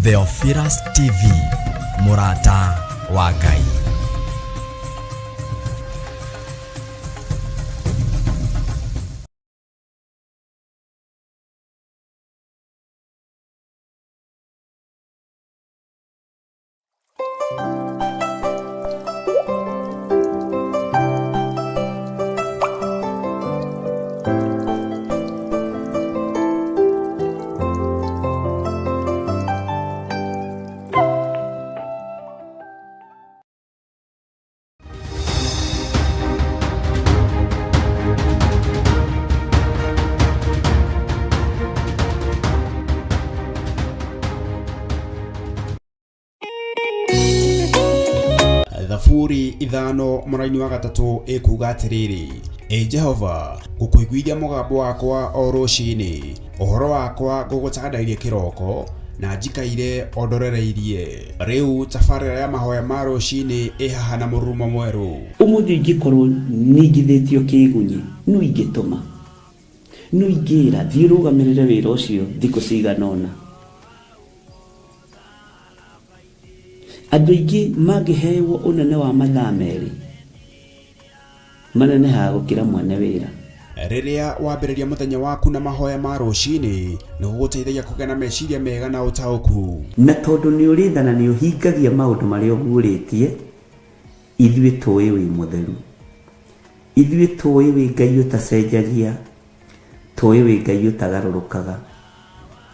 Theophilus TV, Murata wa Ngai. Thaburi ithano mũraini wa gatatũ ĩkuuga atĩrĩrĩ: Jehova, ngũkũiguithia mũgambo wakwa o rũciinĩ, ũhoro wakwa ngũgũcakandagĩria kĩroko, na njikaire ondorereirie. Rĩu tabarĩra ya mahoya ma rũciinĩ ĩhaha na mũrurumo mwerũ. Ũmũthĩ ingĩkorwo ningithĩtio kĩgunyi, no ingĩtũma, no ingĩra thiĩ rũgamĩrĩre wĩra ũcio thikũ cigana ũna. Andũ aingĩ mangĩheyo ũnene wa mathaa merĩ, manenehaga gũkĩra mwene wĩra. Rĩrĩa wambĩrĩria mũthenya waku na mahoya ma rũciinĩ, nĩ gũgũteithagia kũgĩa na meciria mega na ũtaũku. Na tondũ nĩ ũrĩtha na nĩ ũhingagia maũndũ marĩa ũguũrĩtie, ithuĩ tũĩ wĩ mũtheru, ithuĩ tũĩ wĩ Ngai ũtacenjagia, tũĩ wĩ Ngai ũtagarũrũkaga.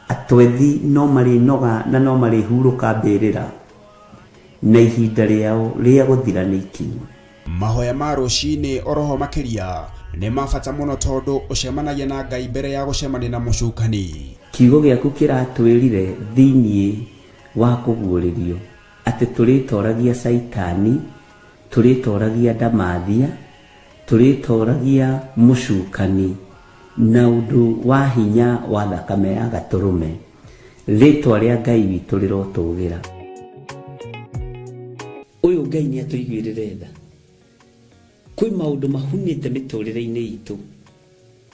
Atwethi no marĩnoga na no marĩhurũka mbĩrĩra, na ihinda rĩao rĩa gũthira nĩ ikinyu. Mahoya ma rũciinĩ oroho makĩria nĩ mabata mũno tondũ ũcemanagia na Ngai mbere ya gũcemania na mũcukani. Kiugo gĩaku kĩratwĩrire thĩinĩ wa kũguũrĩrio atĩ tũrĩtoragia Saitani, tũrĩtoragia Ndamathia, tũrĩtoragia mũcukani na ũndũ wa hinya wa thakame ya Gatũrũme. Rĩtwa rĩa Ngai witũ rĩrotũgĩra. Ũyũ Ngai nĩ atũiguĩrĩre tha. Kwĩ maũndũ mahunĩte mĩtũrĩre-inĩ itũ,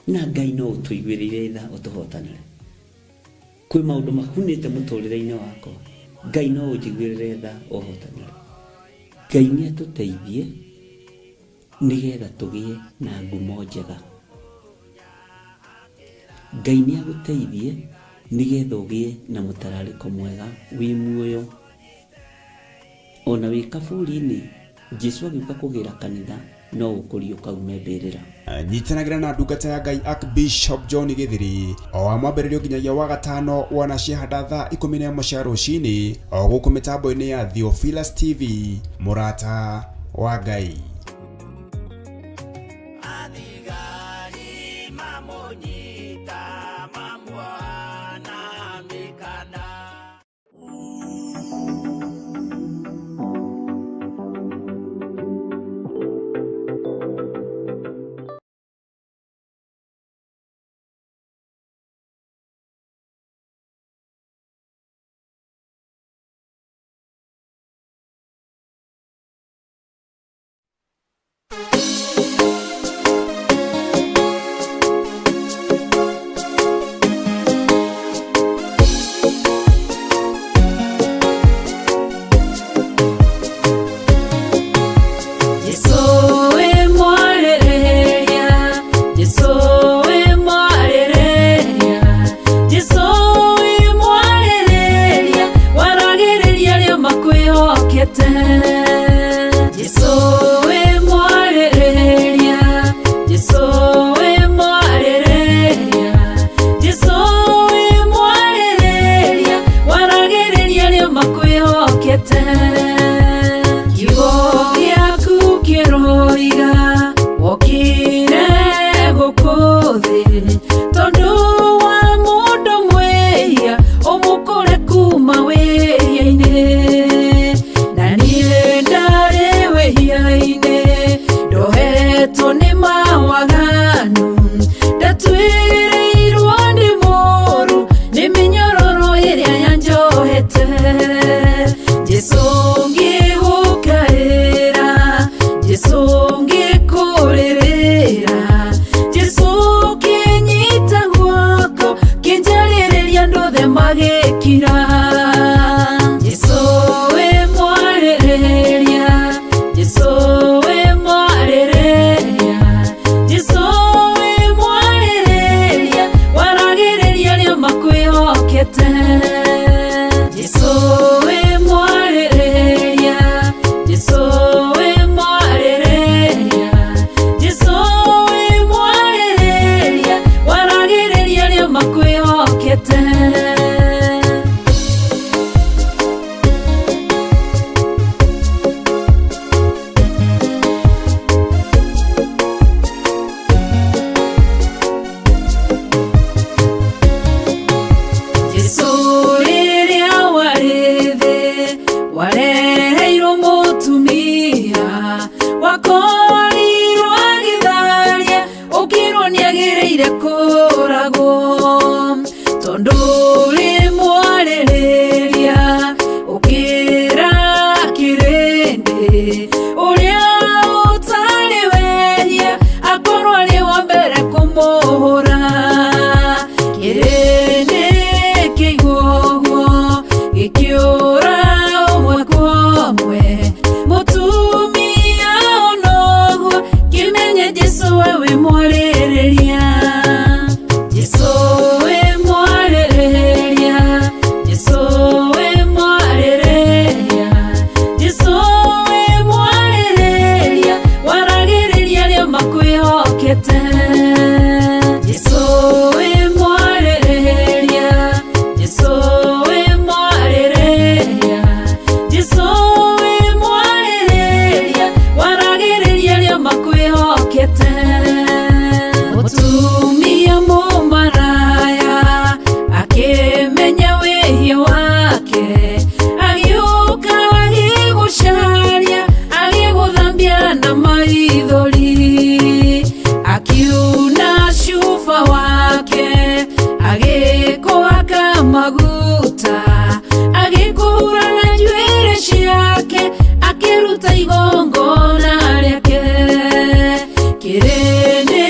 na Ngai no ũtũiguĩrĩre tha ũtũhotanĩre. Kwĩ maũndũ mahunĩte mũtũrĩre-inĩ wakwa, Ngai no ũnjiguĩrĩre tha ũhotanĩre. Ngai nĩ atũteithie nĩgetha tũgĩe na ngumo njega. Ngai nĩ agũteithie nĩgetha ũgĩe na mũtararĩko mwega wĩ muoyo. Ona wĩ kaburi-inĩ, Jesũ agĩũka kũgĩra kanitha, no ũkũrio kaume mbĩrĩra. Nyitanagĩra na ndungata ya Ngai Archbishop John Gĩthiri o wa mwambĩrĩrio nginyagia wa gatano wana ciahanda thaa 11 cia rũciinĩ o gũkũ mĩtambo-inĩ ya Theophilus TV, Murata wa Ngai. So heiro mutumia wakorirwo agitharia ukirwo ni agireire kuragwo tondu ri mwaririria ukira kirindi uria utari wehia akorwo ari wa mbere kumuhura kirindi kiguo gikiura umwe kwa umwe mutumia onoguo kimenye Jesu wewe mwaririria Jesu we mwaririria Jesu we mwaririria Jesu we mwaririria waragiriria rio makwihokete Jesu we mwaririria Jesu we mwaririria Jesu we mwaririria waragiriria rio makwihokete mutumia mumaraya akimenya wihia wake agiuka agigucaria agiguthambia na maithori akiuna cuba wake agikuhaka maguta agikuhura na njuĩrĩ ciake akiruta igongona rĩake kirindi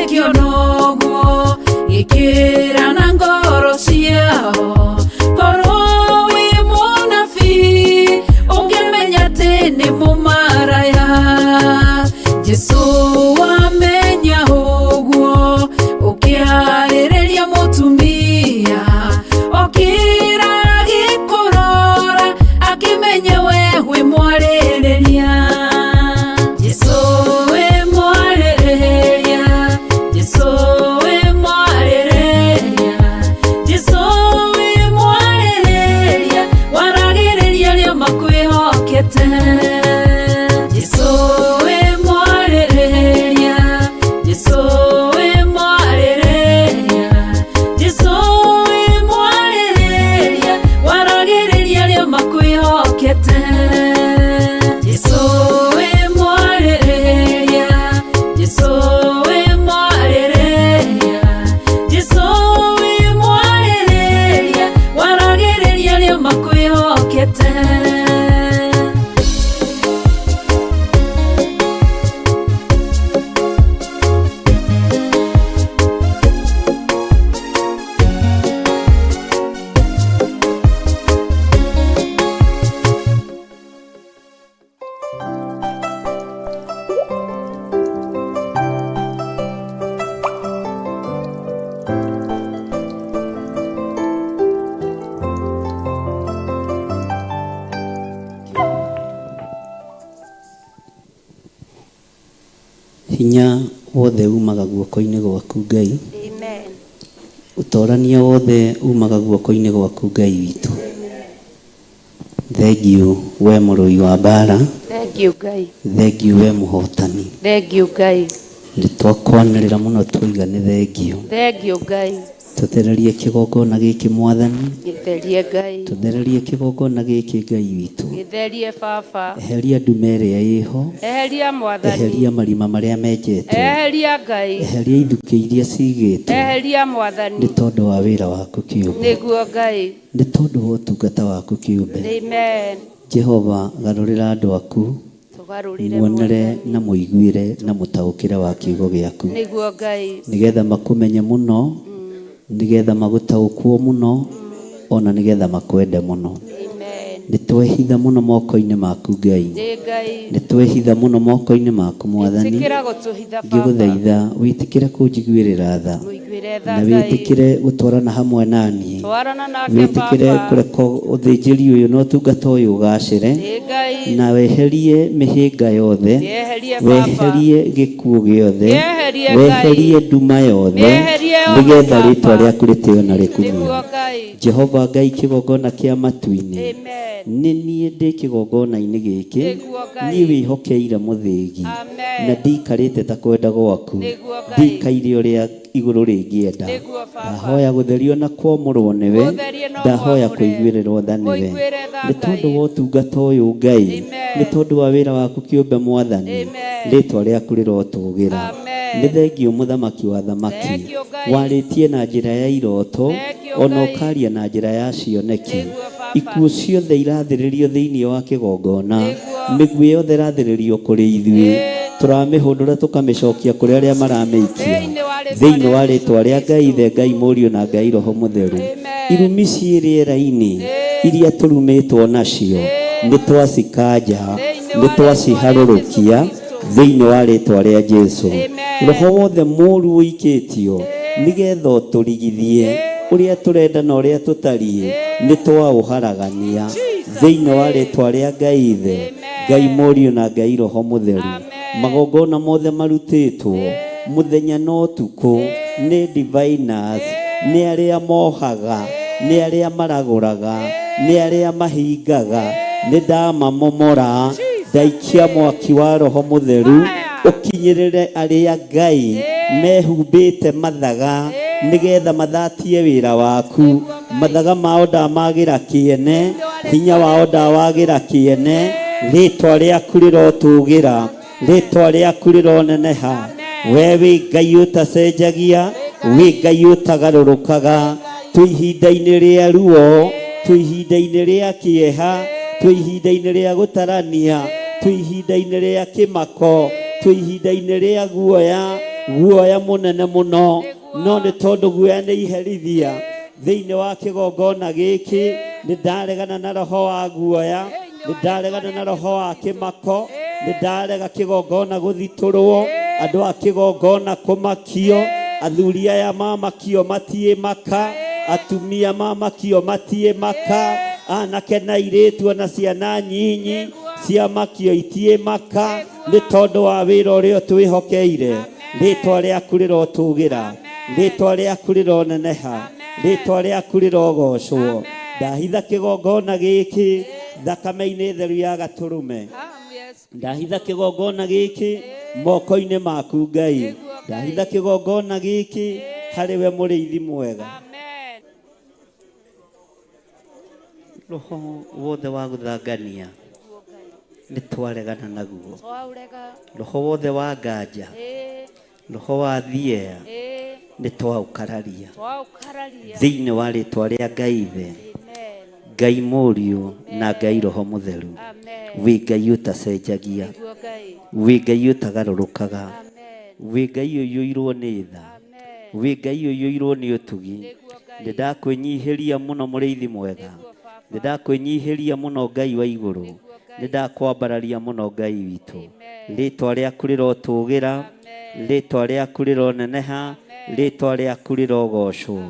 kionoguo gikira na ngoro ciao korwo wi munabii ũngĩmenya atĩ nĩ mũmaraya Jesu wamenya ũguo ũkĩarĩrĩria mũtumia okĩra agĩkũrora akĩmenya we wĩ mwarĩrĩria Jesu we mwarĩrĩria Jesu we mwarĩrĩria Jesu we mwarĩrĩria waragĩrĩria rio makwĩhokete Jesu we mwarĩrĩria Jesu we mwarĩrĩria Jesu we mwarĩrĩria waragĩrĩria rio makwĩhokete Jesu we mwarĩrĩria Jesu we mwarĩrĩria Jesu we mwarĩrĩria waragĩrĩria rio makwĩhokete hinya wothe umaga guoko-inĩ gwaku Ngai Amen. utorania wothe umaga guoko-inĩ gwaku Ngai witũ thengiũ we mũrũi wa mbara Thank you, Ngai. thengiũ we mũhotani Thank you, Ngai. nĩ twakwanĩrĩra mũno twoiga nĩ thengiũ Thank you, Ngai. tũthererie kĩgongona gĩkĩ mwathani Gĩtherie Ngai. tũthererie kĩgongona gĩkĩ Ngai witũ Gĩtherie Baba. eheria nduma ĩrĩa ĩho Eheria Mwathani. eheria marima marĩa menjetwo Eheria Ngai. eheria ithukĩ iria cigĩtwo Eheria Mwathani. nĩ tondũ wa wĩra waku kĩũmbe Nĩguo Ngai. nĩ tondũ wa ũtungata waku kĩũmbe Amen. Jehova garũrĩra andũ aku Tũgarũrĩre muonere Mwathani. na mũiguĩre na mũtaũkĩre wa kiugo gĩaku Nĩguo Ngai. nĩgetha makũmenye mũno nĩgetha magũtaũkwo mũno ona nĩgetha makwende mũno Amen. nĩtwehitha mũno moko-inĩ maku Ngai Ĩ Ngai. nĩtwehitha mũno moko-inĩ maku Mwathani Ĩtĩkĩra gũtũhitha Baba. ngĩgũthaitha wĩtĩkĩre kũnjiguĩrĩra tha Mũiguĩre tha na Ngai. wĩtĩkĩre gũtwarana hamwe naniĩ Twarana nake wĩtĩkĩre Baba. kũreka ũthĩnjĩri ũyũ na ũtungata ũyũ ũgacĩre Ĩ Ngai. na weherie mĩhĩnga yothe Yeherie Baba. weherie gĩkuũ gĩothe Yeherie Ngai. weherie nduma yothe Yeherie yothe nĩgetha Baba. rĩtwa rĩaku rĩtĩo na Nĩguo rĩkumio Ngai. Jehova Ngai kĩgongona kĩa matu-inĩ Amen. nĩ niĩ ndĩ kĩgongona-inĩ gĩkĩ Nĩguo Ngai. niĩ wĩhokeire mũthĩgi Amen. na ndikarĩte ta kwenda gwaku Nĩguo Ngai. ndikaire ũrĩa iguru ringienda Nĩguo Baba. ndahoya gutherio na kwamũrwo nĩwe Ũtherie na ndahoya ũmwamũre. kũiguĩrĩrwo tha nĩwe Mũiguĩre tha nĩ tondũ Ngai. wa ũtungata ũyũ Ngai Amen. nĩ tondũ wa wĩra waku kĩũmbe Mwathani Amen. rĩtwa rĩaku rĩrotũgĩra Amen. nĩ thengio mũthamaki wa thamaki Thengio Ngai. warĩtie na njĩra ya iroto Thengio ona Ngai. ũkaria na njĩra ya cioneki Nĩguo Baba. ikuũ ciothe irathĩrĩrio thĩinĩ wa kĩgongona Nĩguo. mĩguĩ yothe ĩrathĩrĩrio kũrĩ ithuĩ tũramĩhũndũra tũkamĩcokia kũrĩ arĩa maramĩikia thĩinĩ wa rĩtwa rĩa Ngai Ithe Ngai Mũriũ na Ngai Roho Mũtheru irumi ciĩ rĩera-inĩ iria tũrumĩtwo nacio nĩ twacikanja nĩ twaciharũrũkia thĩinĩ wa rĩtwa rĩa Jesũ roho wothe mũũru ũikĩtio nĩgetha ũtũrigithie ũrĩa tũrenda na ũrĩa tũtariĩ nĩ twaũharagania thĩinĩ wa rĩtwa rĩa Ngai Ithe Ngai Mũriũ na Ngai Roho Mũtheru magongona mothe marutĩtwo mũthenya na ũtukũ nĩ diviners nĩ arĩa mohaga nĩ arĩa maragũraga nĩ arĩa mahingaga nĩ ndamamomora ndaikia mwaki wa Roho Mũtheru ũkinyĩrĩre arĩa Ngai mehumbĩte mathaga nĩgetha mathatie wĩra waku mathaga mao ndamagĩra kĩene hinya wao ndawagĩra kĩene rĩtwa rĩaku rĩrotũgĩra rĩtwa rĩaku rĩroneneha we wĩ Ngai ũtacenjagia wĩ Ngai ũtagarũrũkaga twĩ ihinda-inĩ rĩa ruo twĩ ihinda-inĩ rĩa kĩeha twĩ ihinda-inĩ rĩa gũtarania twĩ ihinda-inĩ rĩa kĩmako twĩ ihinda-inĩ rĩa guoya mũnene mũno no nĩ tondũ guoya nĩ iherithia thĩinĩ wa kĩgongona gĩkĩ nĩ ndaregana na roho wa guoya nĩ ndaregana na roho wa kĩmako nĩ ndarega kĩgongona gũthitũrwo andũ a kĩgongona kũmakio athuri aya mamakio matiĩ maka atumia mamakio matiĩ maka anake na airĩtu na ciana nyinyi ciamakio itiĩ maka nĩ tondũ wa wĩra ũrĩa twĩhokeire rĩtwa rĩaku rĩrotũgĩra rĩtwa rĩaku rĩroneneha rĩtwa rĩaku rĩrogocwo ndahitha kĩgongona gĩkĩ thakame-inĩ theru ya gatũrũme ndahitha kĩgongona gĩkĩ moko-inĩ maku Ngai ndahitha kĩgongona gĩkĩ harĩ we mũrĩithi mwega roho wothe wa gũthangania nĩ twaregana naguo roho wothe wa nganja roho wa thiea nĩ twaũkararia thĩinĩ wa rĩtwa rĩa Ngai Ithe Ngai Mũriũ na Ngai Roho Mũtheru wĩ Ngai ũtacenjagia wĩ Ngai ũtagarũrũkaga wĩ Ngai ũiyũirwo nĩ tha wĩ Ngai ũiyũirwo nĩ ũtugi nĩ ndakwĩnyihĩria mũno mũrĩithi mwega nĩ ndakwĩnyihĩria mũno Ngai wa igũrũ nĩ ndakwambararia mũno Ngai witũ rĩtwa rĩaku rĩrotũgĩra rĩtwa rĩaku rĩroneneha rĩtwa rĩaku rĩrogocwo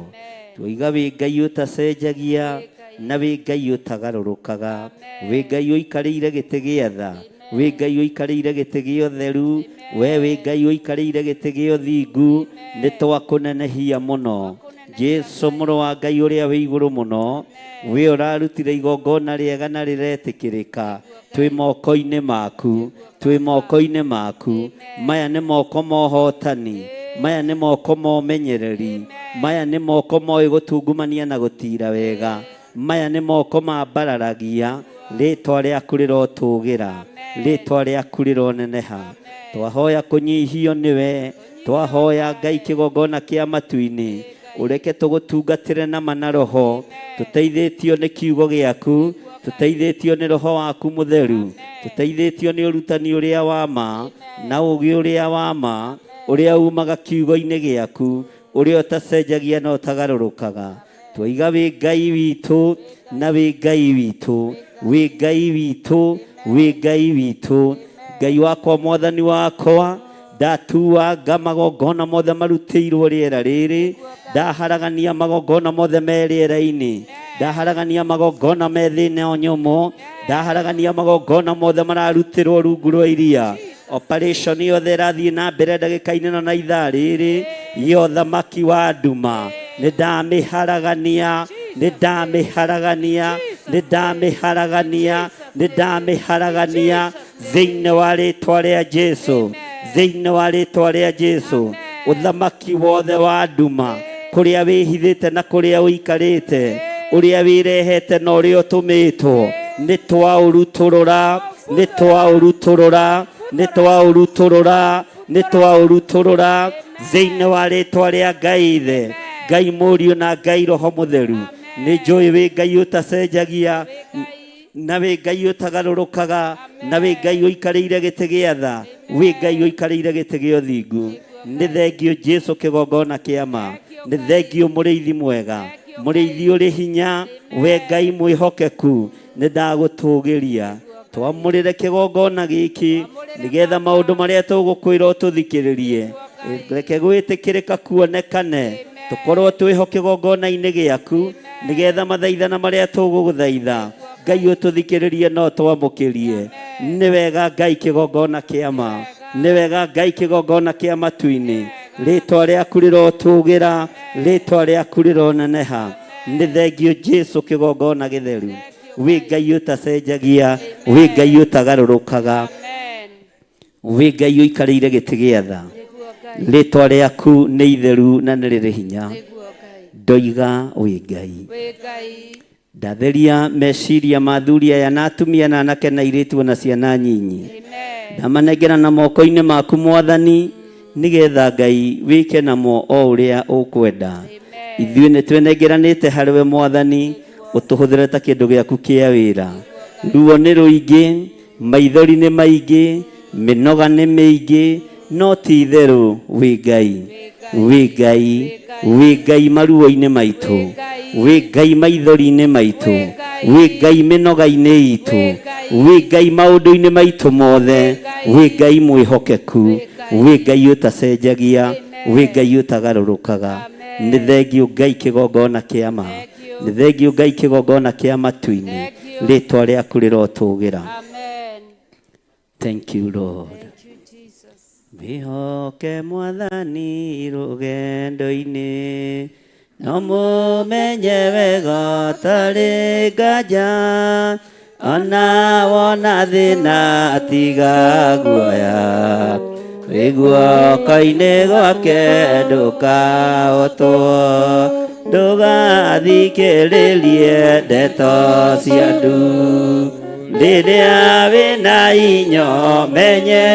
twoiga wĩ Ngai ũtacenjagia na wĩ Ngai ũtagarũrũkaga wĩ Ngai ũikarĩire gĩtĩ gĩa tha wĩ Ngai ũikarĩire gĩtĩ gĩa ũtheru we wĩ Ngai ũikarĩire gĩtĩ gĩa ũthingu nĩ twakũnenehia mũno Jesũ mũrũ wa Ngai ũrĩa wĩ igũrũ mũno we ũrarutire igongona rĩega na rĩretĩkĩrĩka twĩ moko-inĩ maku twĩ moko-inĩ maku maya nĩ moko mohotani maya nĩ moko momenyereri maya nĩ moko moĩ gũtungumania na gũtira wega maya nĩ moko mambararagia rĩtwa rĩaku rĩrotũgĩra rĩtwa rĩaku rĩroneneha twahoya kũnyihio nĩwe twahoya Ngai kĩgongona kĩa matu-inĩ ũreke tũgũtungatĩre na ma na roho tũteithĩtio nĩ kiugo gĩaku tũteithĩtio nĩ roho waku mũtheru tũteithĩtio nĩ ũrutani ũrĩa wa ma na ũgĩ ũrĩa wa ma ũrĩa umaga kiugo-inĩ gĩaku ũrĩa ũtacenjagia na ũtagarũrũkaga twoiga wĩ Ngai witũ na wĩ Ngai witũ wĩ Ngai witũ wĩ Ngai witũ Ngai wakwa mwathani wakwa ndatuanga magongona mothe marutĩirwo rĩera rĩrĩ ndaharagania magongona mothe me rĩera-inĩ ndaharagania magongona me thĩinĩ nyũmũ ndaharagania magongona mothe mararutĩrwo rungu rwa iria operation yothe ĩrathiĩ na mbere ndagĩka-inĩ na ithaa rĩrĩ yo thamaki wa nduma nĩ ndamĩharagania nĩ ndamĩharagania nĩ ndamĩharagania nĩ ndamĩharagania thĩinĩ wa rĩtwa rĩa Jesũ thĩinĩ wa rĩtwa rĩa Jesũ uthamaki wothe wa nduma kuria wihithite na kuria uikarite uria wirehete na uria utumitwo ni twauruturura ni twauruturura ni twauruturura ni twauruturura thiini wa ritwa ria Ngai Ithe Ngai Mũriũ na Ngai Roho Mũtheru ni njũĩ wi Ngai utacenjagia na wi Ngai utagarũrũkaga na wi Ngai ũikarĩire gĩtĩ gĩa tha wi Ngai ũikarĩire gĩtĩ gĩa ũthingu nĩ thengio Jesu kĩgongona kĩa ma nĩ thengio mũrĩithi mwega mũrĩithi ũrĩ hinya we Ngai mwĩhokeku nĩ ndagũtũgĩria twamũrĩre kĩgongona gĩkĩ nĩgetha maũndũ marĩa tũgũkwĩra ũtũthikĩrĩrie reke gwĩtĩkĩrĩka kuonekane tukorwo twĩho kĩgongona-inĩ gĩaku nĩgetha mathaithana marĩa tũgũgũthaitha Ngai ũtũthikĩrĩrie no twamũkĩrie nĩ wega Ngai kĩgongona kĩa ma nĩ wega Ngai kĩgongona kĩa matu-inĩ rĩtwa rĩaku rĩrotũgĩra rĩtwa rĩaku rĩroneneha nĩ thengio Jesu kĩgongona gĩtheru wi Ngai ũtacenjagia wi Ngai ũtagarũrũkaga wi Ngai ũikarĩire gĩtĩ gĩa tha rĩtwa rĩaku nĩ itheru na nĩ rĩrĩ hinya ndoiga wi Ngai ndatheria meciria ma athuri aya na atumia na anake na airĩtu na ciana nyinyi ndamanengera na moko-inĩ maku Mwathani nĩgetha Ngai wĩke namo o ũrĩa ũkwenda ithuĩ nĩ twenengeranĩte harĩwe Mwathani ũtũhũthĩre ta kĩndũ gĩaku kĩa wĩra ruo nĩ rũingĩ maithori nĩ maingĩ mĩnoga nĩ mĩingĩ no ti itherũ wi Ngai wi Ngai wi Ngai maruo-inĩ maitũ wi Ngai maithori-inĩ maitũ wi Ngai mĩnoga-inĩ itũ wi Ngai maũndũ-inĩ maitũ mothe wi Ngai mwĩhokeku wi Ngai ũtacenjagia wi Ngai ũtagarũrũkaga nĩ thengio Ngai kĩgongona kĩa ma nĩ thengio Ngai kĩgongona kĩa matu-inĩ rĩtwa rĩaku rĩrotũgĩra thank you Lord Mihoke Mwathani rũgendo-inĩ no mũmenye wega tarĩ nganja ona wona thĩna tiga guoya wĩ guoko-inĩ gwake ndũkahotwo ndũgathikĩrĩrie ndeto cia ndu rĩrĩa wĩna inyo menye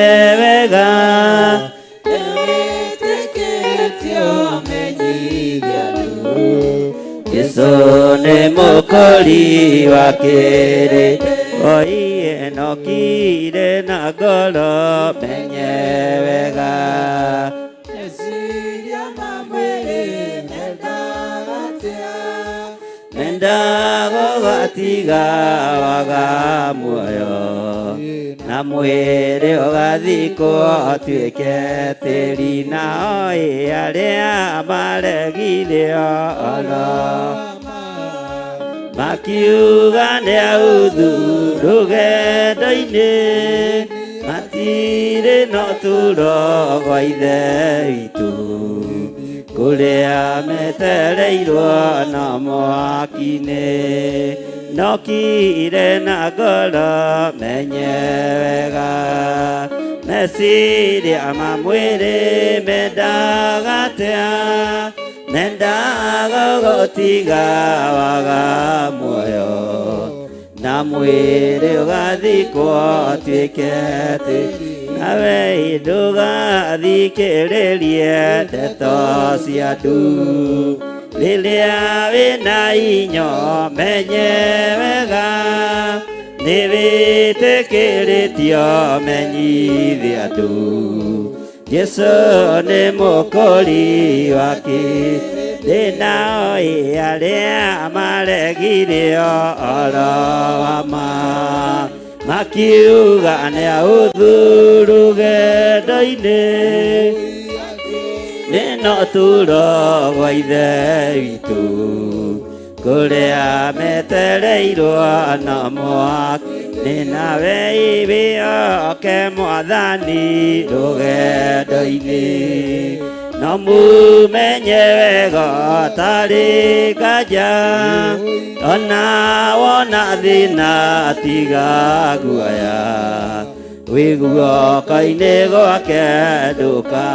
wega wĩtĩkĩtio menyithia ndu Jesũ nĩ mũkori wa kĩrĩ oiye nokire na ngoro menye wega meciria ma mwĩrĩ ndagũgatiga waga muoyo na mwĩrĩ ũgathikwo ũtuĩke tĩri na oĩ arĩa maregire oro makiuga nĩ authu rũgendo-inĩ matirĩ no tũro gwa ithe witũ kũrĩa metereirwo na mwaki-inĩ nokire na ngoro menye wega meciria ma mwĩrĩ mendagatea mendaga gũtiga waga muoyo na mwĩrĩ ũgathikwo ũtuĩke tĩri nawe ndũgathikĩrĩrie ndeto cia ndu rĩrĩa wĩna inyo menye wega nĩ wĩtĩkĩrĩtio menyithia ndu Jesũ nĩ mũkori wa kĩrĩ na oĩ arĩa maregire oro wa ma makiuga nĩ authu rũgendo-inĩ nĩno tũrogwa ithe witũ kũrĩa metereirwo na mwaki nawe wĩhoke Mwathani rũgendo-inĩ no mũmenye wega tarĩ nganja ona wona thĩna tiga guoya wiguoka-inĩ gwake ndũka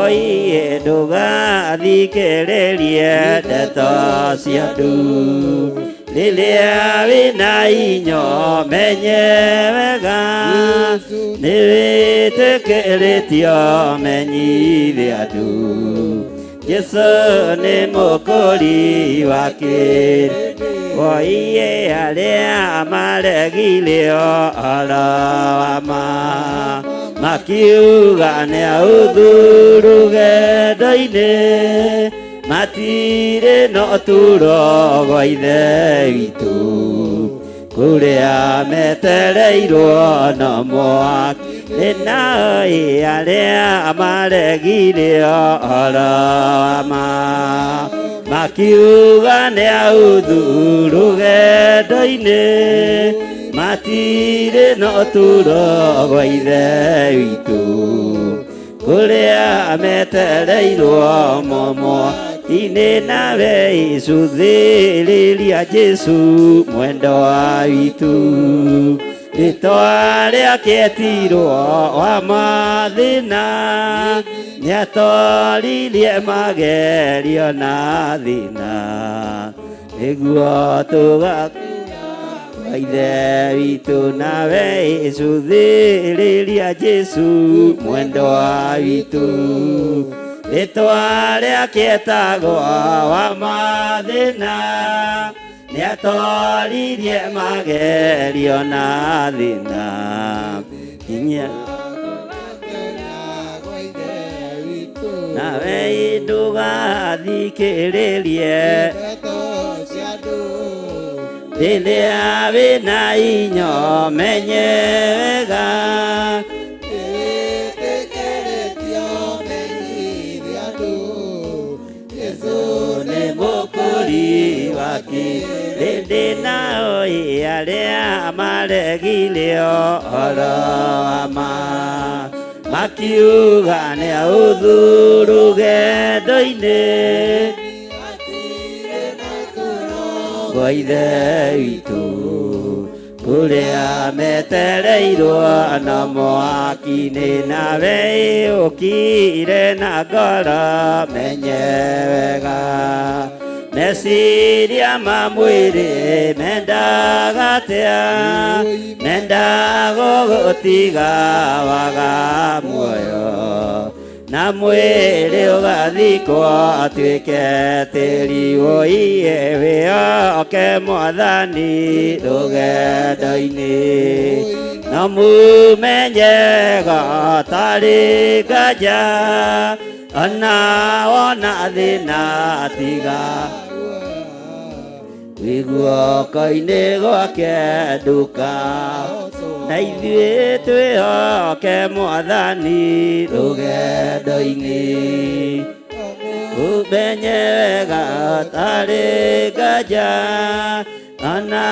oiye ndũgathikĩrĩrie ndeto cia andũ rĩrĩa wĩna inyo menye wega nĩ wĩtĩkĩrĩtio menyithie andũ Jesu nĩ mũkũri wa kĩrĩndĩ oiye arĩa maregire ũhoro wa ma makiuga nĩ ahũthũ rũgendo-inĩ matirĩ na ũtũũro gwa ithe witũ kũrĩa metereirwo na mwaki naĩ arĩa maregire ũhoro wa ma makiuga nĩ ahũthũ rũgendo-inĩ matirĩ na ũtũũro gwa ithe witũ kũrĩa metereirwo mwaki-inĩ nawe icũthĩrĩria Jesu mwendwa witũ rĩtwa rĩake etirwo wa mathĩna nĩatoririe magerio na thĩna nĩguo tũgakuga ithe witũ nawe icũthĩrĩria Jesu mwendwa witũ rĩtwa rĩake etagwo wa mathĩna nĩatoririe magerio na thĩna hinya nawe ndũgathikĩrĩrie rĩrĩa wĩna inyo menye wega rĩndĩ nao arĩa maregire ũhoro wa ma makiuga nĩ ahũthũ rũgendo-inĩ gwa ithe witũ kũrĩa metereirwo na mwaki-inĩ nawe ũkire na ngoro menye wega meciria ma mwĩrĩ mendaga atĩa mendaga gũtiga waga muoyo na mwĩrĩ ũgathikwo atuĩke tĩri woiye wĩoke mwathani rũgendo-inĩ na mũmenye gatarĩ nganja ona wona thĩna tiga wĩguoka-inĩ gwake ndũka na ithuĩ twĩhoke mwathani rũgendo-inĩ ũmenye wega tarĩ nganja ona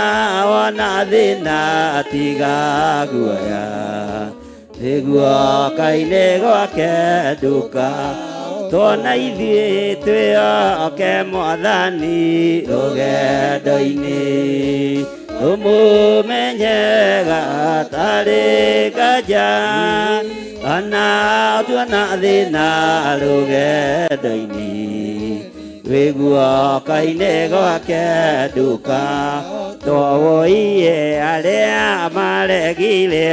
wona thĩna tiga guoya wĩguoka-inĩ gwake ndũka tona ithuĩ twĩhoke mwathani rũgendo-inĩ ũmũmenye gatarĩ nganja ona tuona thĩna rũgendo-inĩ wĩguoka-inĩ gwake ndũka twoiye arĩa maregire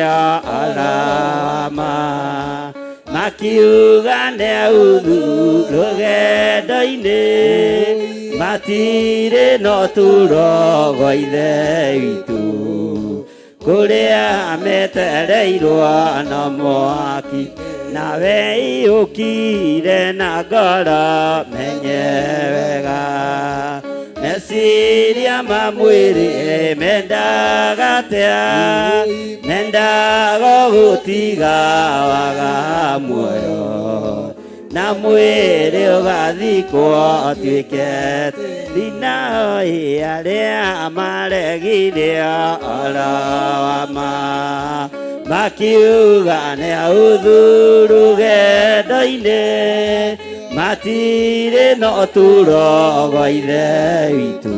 arama makiuga nĩ ahũthũ rũgendo-inĩ matirĩ na ũtũũro gwa ithe witũ kũrĩa metereirwo na mwaki nawe ũkire na ngoro menye wega meciria ma mwĩrĩ mendaga atĩa mendaga gũtiga waga muoyo na mwĩrĩ ũgathikwo atuĩke thina arĩa maregire ũhoro wa ma makiuga nĩ ahũthũ rũgendo-inĩ matirĩ na ũtũũro gwa ithe witũ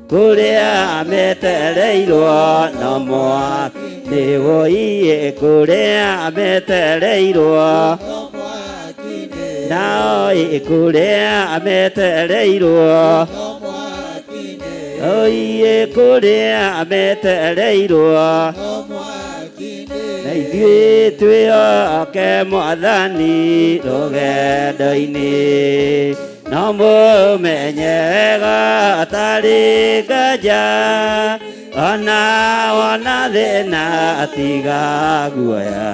kũrĩa metereirwo na mwaki nĩ woiye kũrĩa metereirwo nao kũrĩa metereirwo oiye kũrĩa metereirwo na ithuĩ twĩhoke Mwathani rũgendo-inĩ no mũmenye wega atarĩ nganja ona thĩna tiga guoya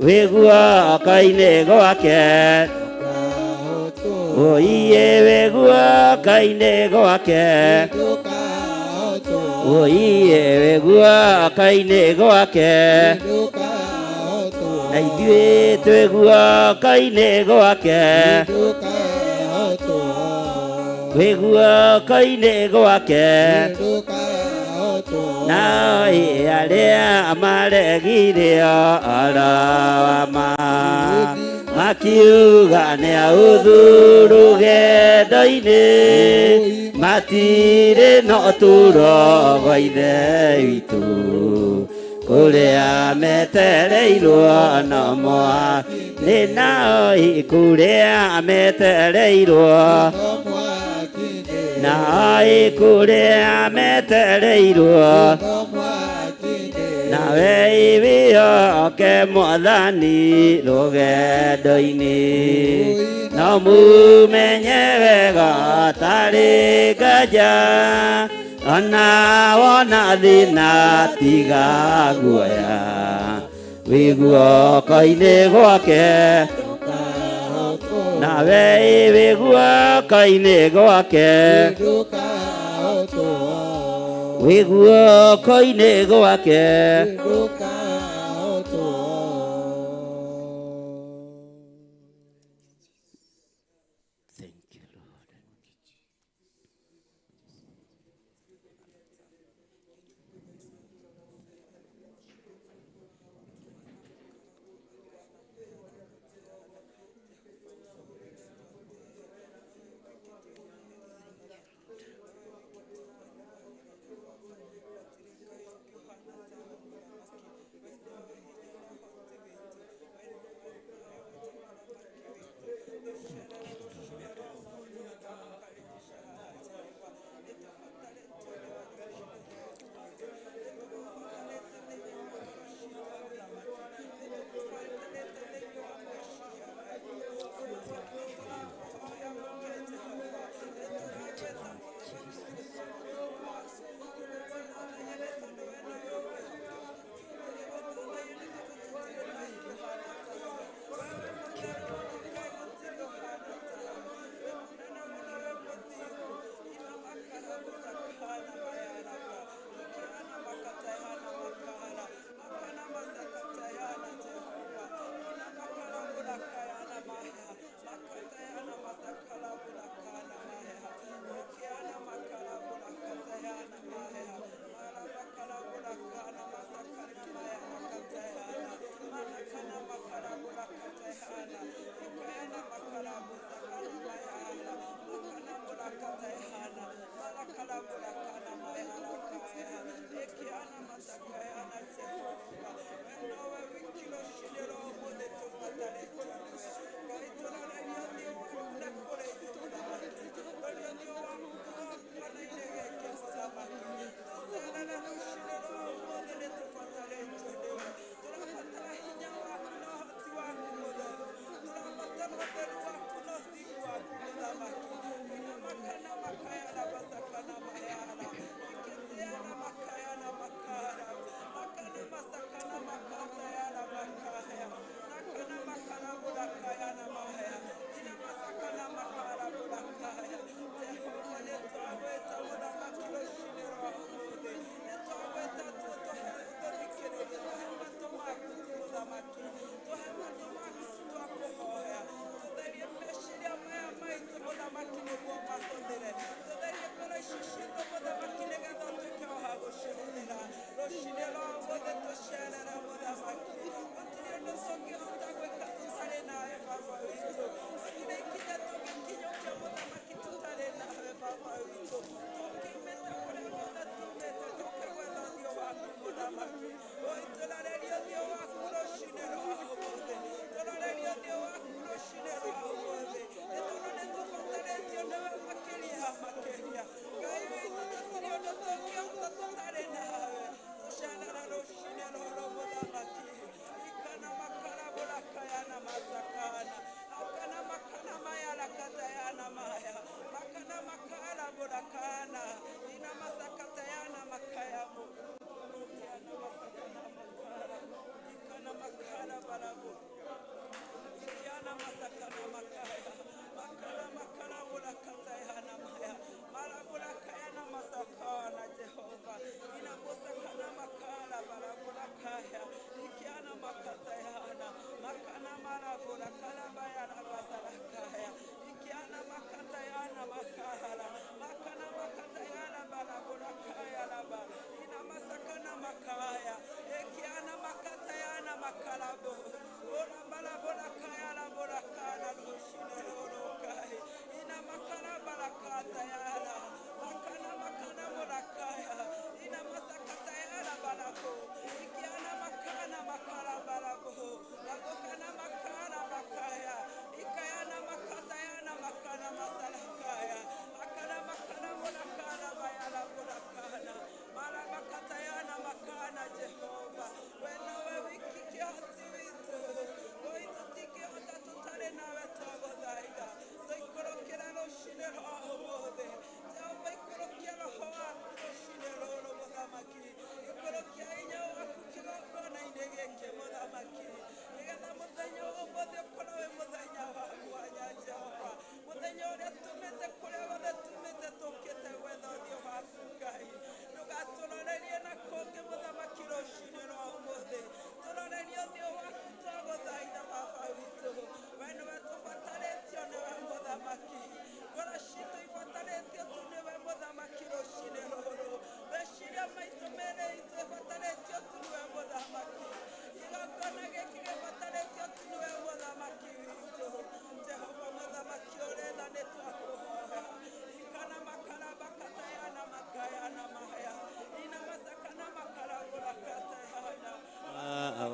wĩ guoko-inĩ gwake oiye wĩ guoko-inĩ gwake oiye wĩ guoko-inĩ gwake na ithuĩ twĩ guoko-inĩ gwake wĩ guoko-inĩ gwake na arĩa maregirio arama makiuga nĩ ahũthũ rũgendo-inĩ matirĩ na ũtũũro gwa ithe witũ kũrĩa metereirwo no nĩ nao kũrĩa metereirwo nawe kũrĩa metereirwo nawe wĩhoke Mwathani rũgendo-inĩ no mũmenye wega atarĩ nganja ona wona thĩna tiga guoya wĩ guoko-inĩ gwake nawe wĩ guoko-inĩ gwake wĩ guoko-inĩ gwake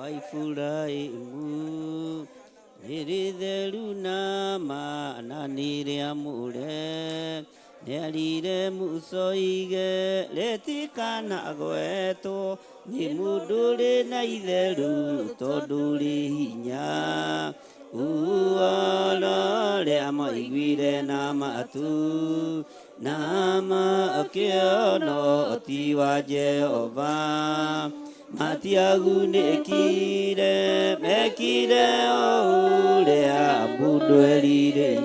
waifuraimu niritheru nananireamure Nerire musoige letikana gweto ni mudure na itheru tonduri hinya uala le amaiguire na matu nama akiono tiwa Jehova matiagunekire mekire ole abudwelire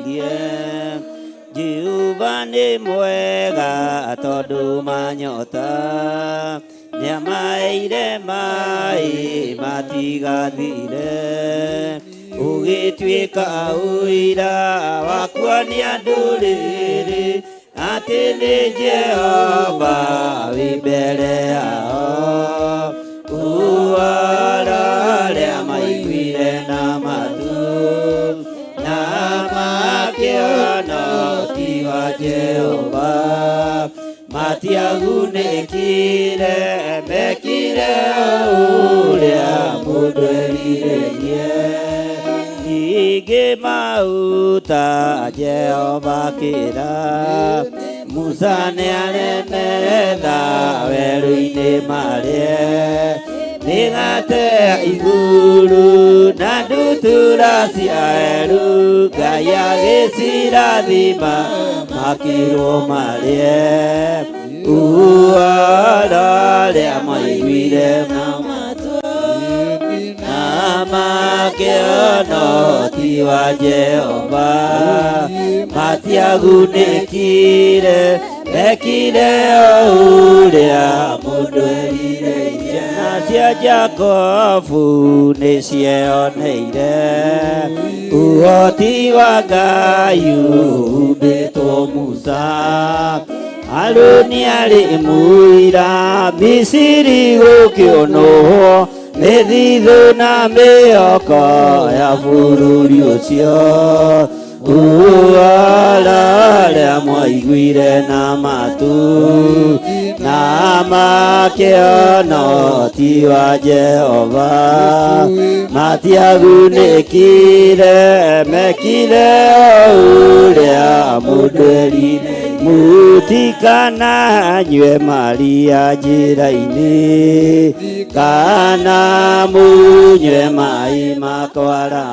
Jehova ni mwega tondu manyota niamaire mai matigathire ugituika uira wakwa ni anduriri ati ni Jehova wi mbere yao uarare amaiguire na matu Makiono tiwa Jehova matiagunekire mekire uria mudwelire ige mauta Jehova kira Musa neanemetha weru-ini marie Ningate iguru na ndutura cia eru Ngai agĩcirathima makirwo marie uarare amaiguire na makĩono tiwa Jehova matiagunĩkire mekire ũrĩa mũndũ Ciana cia Jakobu nĩ cieyoneire ũhoti wa Ngai umbĩtwo Musa Harũni arĩ mũira Misiri gũkĩonwo nĩ thithũ na mĩoko ya bũrũri ũcio uarare amaiguire na matu na makĩono tiwa Jehova matiagunĩkire mekire ũrĩa mũndũ mutikana nyue maria njĩra-inĩ kana munyue mai makwara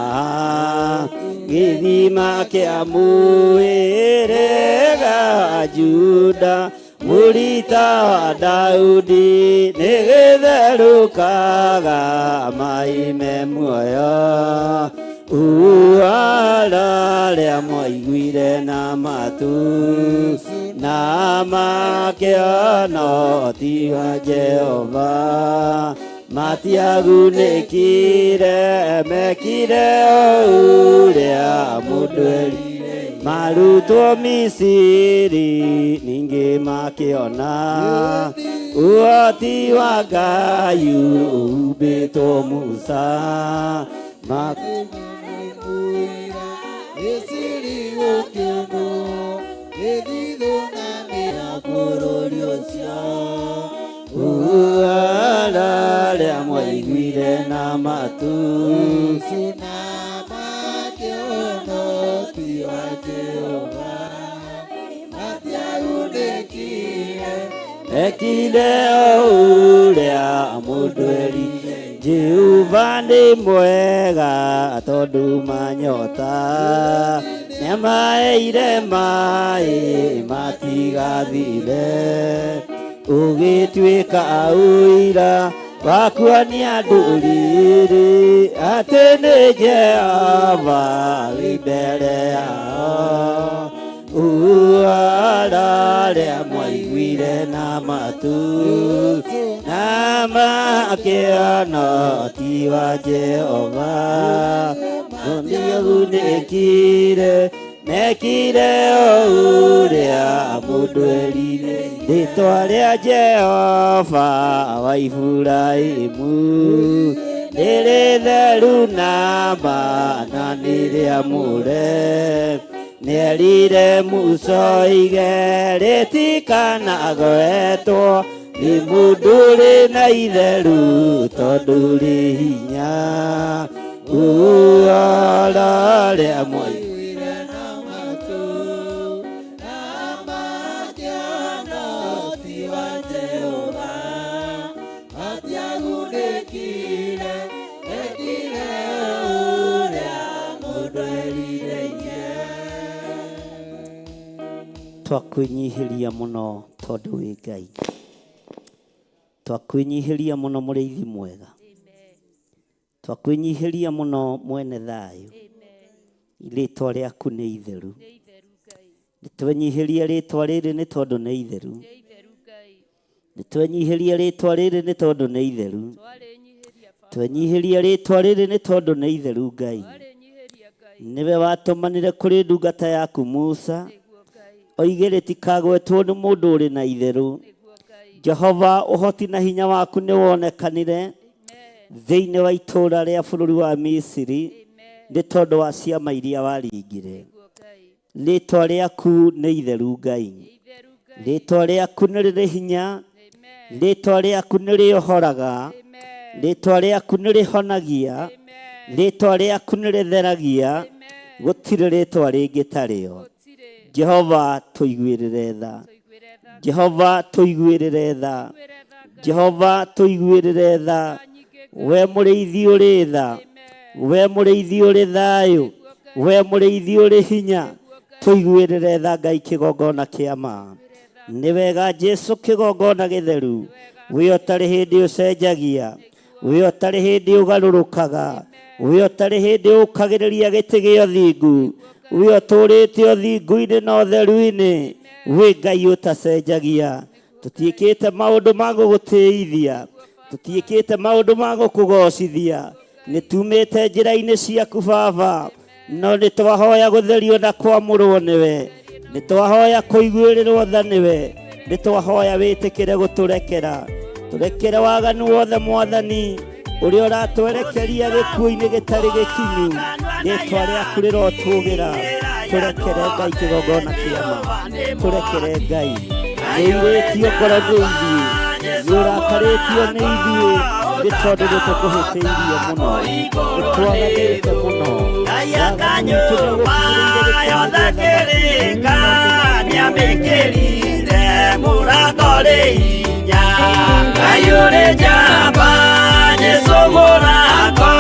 gĩthima kĩa mũhĩrĩga Juda mũrita wa Daudi nĩ gĩtherũkaga mai me muoyo uarare amaiguire na matu na makĩono tiwa Jehova matiagunĩkire mekire ũrĩa mũndũ marutwo Misiri ningĩ makĩona ũhoti wa Ngai umbĩtwo Musa Misiri gũkĩonwo gĩthithũ na bũrũri ũcio uarare amaiguire na matu na makĩono tiwa Jehova matiagunĩkire mekire ũrĩa mũndũ Jehova nĩ mwega tondu manyota nĩamaheire maĩ matigathire ũgĩtuĩka ũira wakuania ndũrĩrĩ atĩ nĩ Jehova wĩ mbere yao uarare amaiguire na matu na makĩono tiwa Jehova matiagunĩkire mekire ũrĩa mũndũ erire rĩtwa rĩa Jehova wa Iburahĩmu nĩ rĩtheru na nĩ rĩamũre nĩerire Musa oige rĩtikanagwetwo nĩ mũndũ ũrĩ na itherũ tondũ ũrĩ hinya ararĩa mwaiguire na matũ na makĩonoti wa Jehova matiagunĩkire ekire ũrĩa mũndũ erirĩirie. Twakwĩnyihĩria mũno tondũ wĩ Ngai, twakwĩnyihĩria mũno mũrĩithi mwega, twakwĩnyihĩria mũno mwene thayũ, rĩtwa rĩaku nĩ itheru, nĩtwenyihĩria rĩtwa rĩrĩ nĩ tondũ nĩ itheru, nĩtwenyihĩria rĩtwa rĩrĩ nĩ tondũ nĩ itheru, twenyihĩria rĩtwa rĩrĩ nĩ tondũ nĩ itheru. Ngai, nĩwe watũmanire kũrĩ ndungata yaku Musa oige rĩtikagwetwo nĩ mũndũ ũrĩ na itherũ. Jehova, ũhoti na hinya waku nĩ wonekanire thĩinĩ wa itũũra rĩa bũrũri wa Misiri nĩ tondũ wa ciama iria waringire. Rĩtwa rĩaku nĩ itheru Ngai, rĩtwa rĩaku nĩ rĩrĩ hinya, rĩtwa rĩaku nĩ rĩohoraga, rĩtwa rĩaku nĩ rĩhonagia, rĩtwa rĩaku nĩ rĩtheragia, gũtirĩ rĩtwa rĩngĩ tarĩo. Jehova, tũiguĩrĩre tha, Jehova, tũiguĩrĩre tha, Jehova, tũiguĩrĩre tha. We mũrĩithi ũrĩ tha, we mũrĩithi ũrĩ thayũ, we mũrĩithi ũrĩ hinya, tũiguĩrĩre tha Ngai kĩgongona kĩa ma. Nĩ wega Jesu kĩgongona gĩtheru, we ũtarĩ hĩndĩ ũcenjagia, we ũtarĩ hĩndĩ ũgarũrũkaga, we ũtarĩ hĩndĩ ũkagĩrĩria gĩtĩ gĩa ũthingu, we ũtũrĩte ũthingu-inĩ na ũtheru-inĩ, we Ngai ũtacenjagia. Tũtiĩkĩte maũndũ ma gũgũtĩithia, tũtiĩkĩte maũndũ ma gũkũgocithia, nĩtumĩte njĩra-inĩ ciaku Baba, no nĩtwahoya gũtherio na kwamũrwo nĩwe, nĩtwahoya kũiguĩrĩrwo tha nĩwe, nĩtwahoya wĩtĩkĩre gũtũrekera, tũrekere waganu wothe Mwathani ũrĩa ũratwerekeria gĩkuũ-inĩ gĩtarĩ gĩkinyu. Rĩtwa rĩaku rĩrotũgĩra, tũrekere Ngai kĩgongona kĩa ma, tũrekere Ngai. Nĩirĩtio ngoro nĩ ithuĩ, nĩũrakarĩtio nĩ ithuĩ, nĩ tondũ nĩtũkũhĩtĩirie mũno, nĩtwaganĩte mũno. Waganu witũ nĩũgũkinyĩrĩire nĩamĩkĩrire mũrango rĩ hinya. Ngai ũrĩ njamba, Jesũ mũrango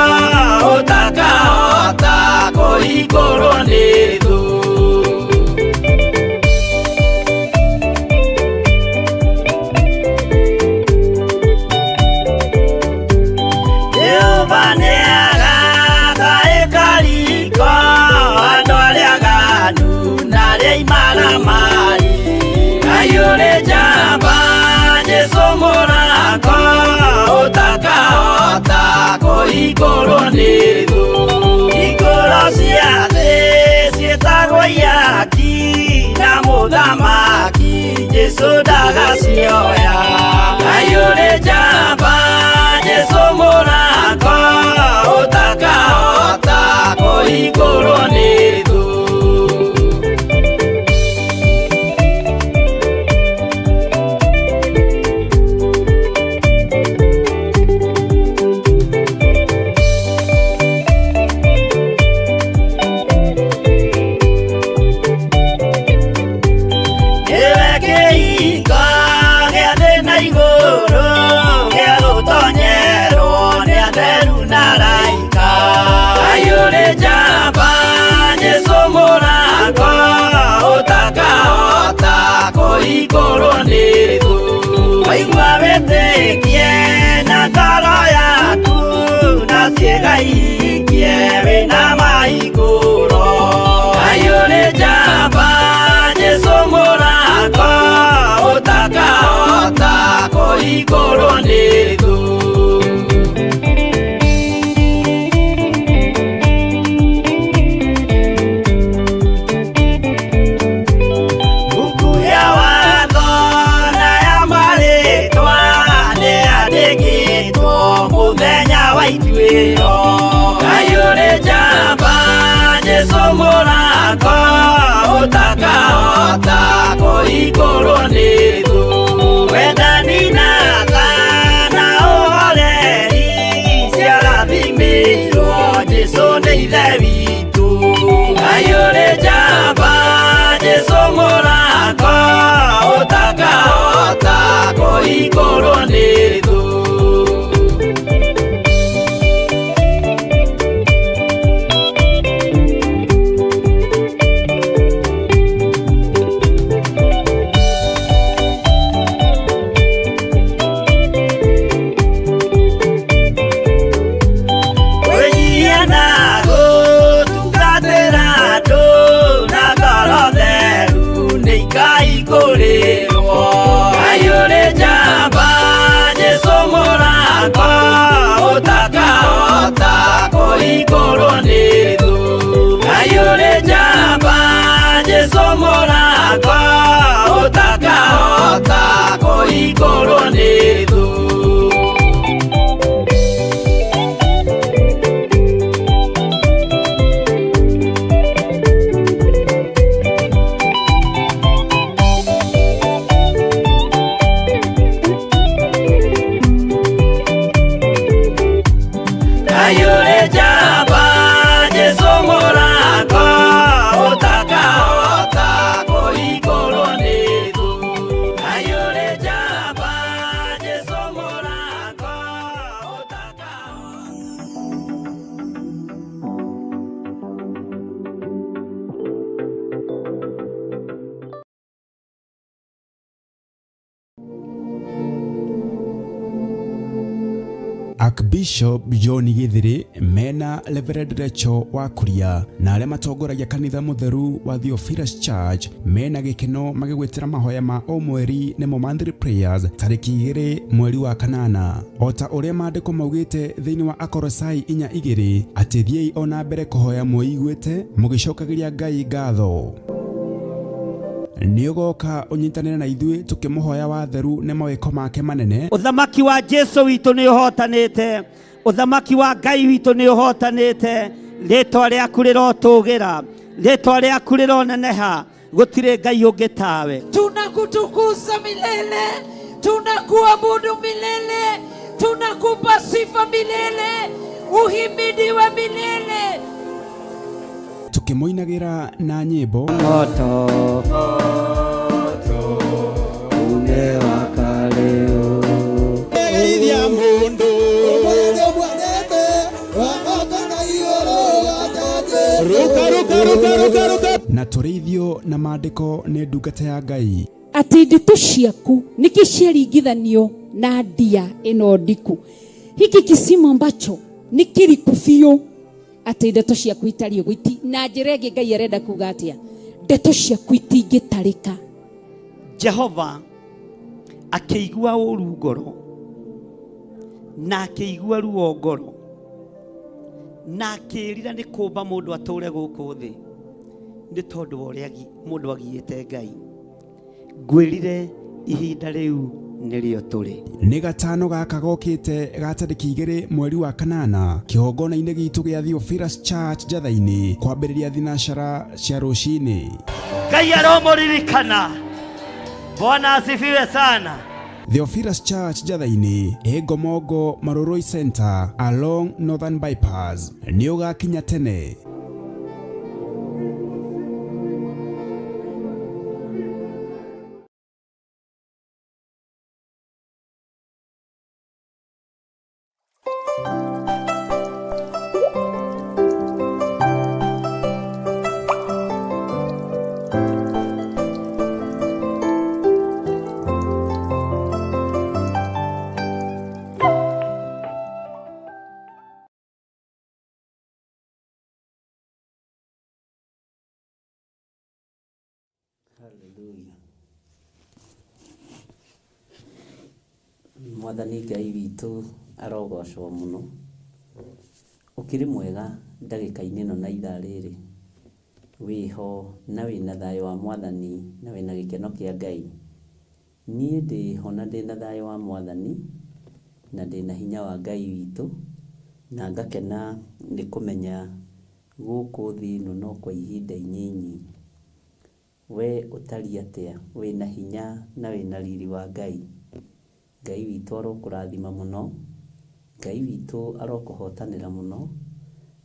ũtakahota kũhingũrwo nĩ thũ. Jehova nĩagaga ĩkariko andũ arĩa aganu na arĩa imaramari. Ngai ũrĩ njamba, Jesũ mũrango ũtakahota kũhingũrwo nĩ thũ. Hingũro cia thĩ ciĩtagwo ihaki na mũthamaki, Jesũ ndagacioya. Ngai ũrĩ njamba, Jesũ mũrango ũtakahota kũhingũrwo nĩ thũ. Nĩwe kĩhingo gĩa thĩ na igũrũ, gĩa gũtonyerwo nĩ atheru na araika. Ngai ũrĩ njamba, Jesũ mũrango ũtakahota kũhingũrwo nĩ thũ. Waigua wĩtĩkie na ngoro yaku, na ciĩga ihingie wĩna mahingũro. Ngai ũrĩ njamba, Jesũ mũrango ũtakahota kũhingũrwo nĩ thũ. Mbuku ya watho na ya marĩtwa nĩyandĩkĩtwo mũthenya wa ituĩro. Ngai ũrĩ njamba, Jesũ mũrango ũtakahota kũhingũrwo nĩ thũ. Wendani na kũhingũrwo nĩ thũ. Kayũrĩ njamba Jesũ mũrango ũtakahota kũhingũrwo nĩ thũ. Kayũrĩ njamba Jesũ mũrango ũtakahota. Archbishop John Githiri mena Reverend Rachel Wakuria na arĩa matongoragia kanitha mutheru wa Theophilus Church mena gĩkeno magĩgwetera mahoya ma o mweri nĩmo monthly prayers tarĩki 2 mweri wa kanana. Ota ũrĩa maandĩko maugĩte thĩinĩ wa Akolosai 4:2 atĩ thiĩi ona mbere kũhoya mwĩiguĩte mũgĩcokagĩria Ngai ngatho. Nĩũgoka ũnyitanĩre na ithuĩ tukĩmũhoya watheru nĩ mawĩko make manene. Ũthamaki wa Jesũ witũ nĩ ũhotanĩte, ũthamaki wa Ngai witũ nĩ ũhotanĩte. Rĩĩtwa rĩaku rĩrotũgĩra, rĩĩtwa rĩaku rĩroneneha, gũtirĩ Ngai ũngĩ tawe. Tunakutukuza milele, tunakuabudu milele, tunakupa sifa milele, uhimidiwe milele. Tukĩmũinagĩra na nyĩmbo Moto umewaka leo. Geithia mũndũ na tũrĩithio na maandĩko nĩ ndungata ya Ngai. Atĩ ndeto ciaku nĩkĩ ciaringithanio na ndia ĩno ndiku. Hiki kisima ambacho nĩ kĩriku biũ. Atĩ ndeto ciaku itarĩ ũgwiti na njĩra ĩngĩ Ngai arenda kuga atĩa ndeto ciaku itingĩtarĩka. Jehova akĩigua ũru ngoro na akĩigua ruo ngoro na akĩrira nĩ kũmba mũndũ atũre gũkũ thĩ nĩ tondũ wa ũrĩa mũndũ agiĩte Ngai. Ngwĩrire ihinda rĩu nĩrĩo tũrĩ. Nĩ gatano gaka gokĩte ga tarĩki 2 mweri wa kanana kĩhongona-inĩ gitũ gĩa Theophilus Church Njatha-inĩ kwambĩrĩria thinacara cia rũcinĩ. Ngai aromũririkana. Bwana asifiwe sana. Theophilus Church Njatha-inĩ Ngomongo Maroroi Center along Northern Bypass nĩ ũgakinya tene. Hallelujah. Mwathani Ngai witũ arogocwo mũno. Ũkĩrĩ mwega ndagĩka-inĩ ĩno na ithaa rĩrĩ. Wĩho na wĩna thayũ wa Mwathani na wĩna gĩkeno kĩa Ngai. Niĩ ndĩho na ndĩna thayũ wa Mwathani na ndĩna hinya wa Ngai witũ na ngakena nĩ kũmenya gũkũ thĩ ĩno no kwa ihinda inyinyi. We ũtariĩ atĩa wĩna hinya na wĩna riri wa Ngai. Ngai witũ arokũrathima mũno, Ngai witũ arokũhotanĩra mũno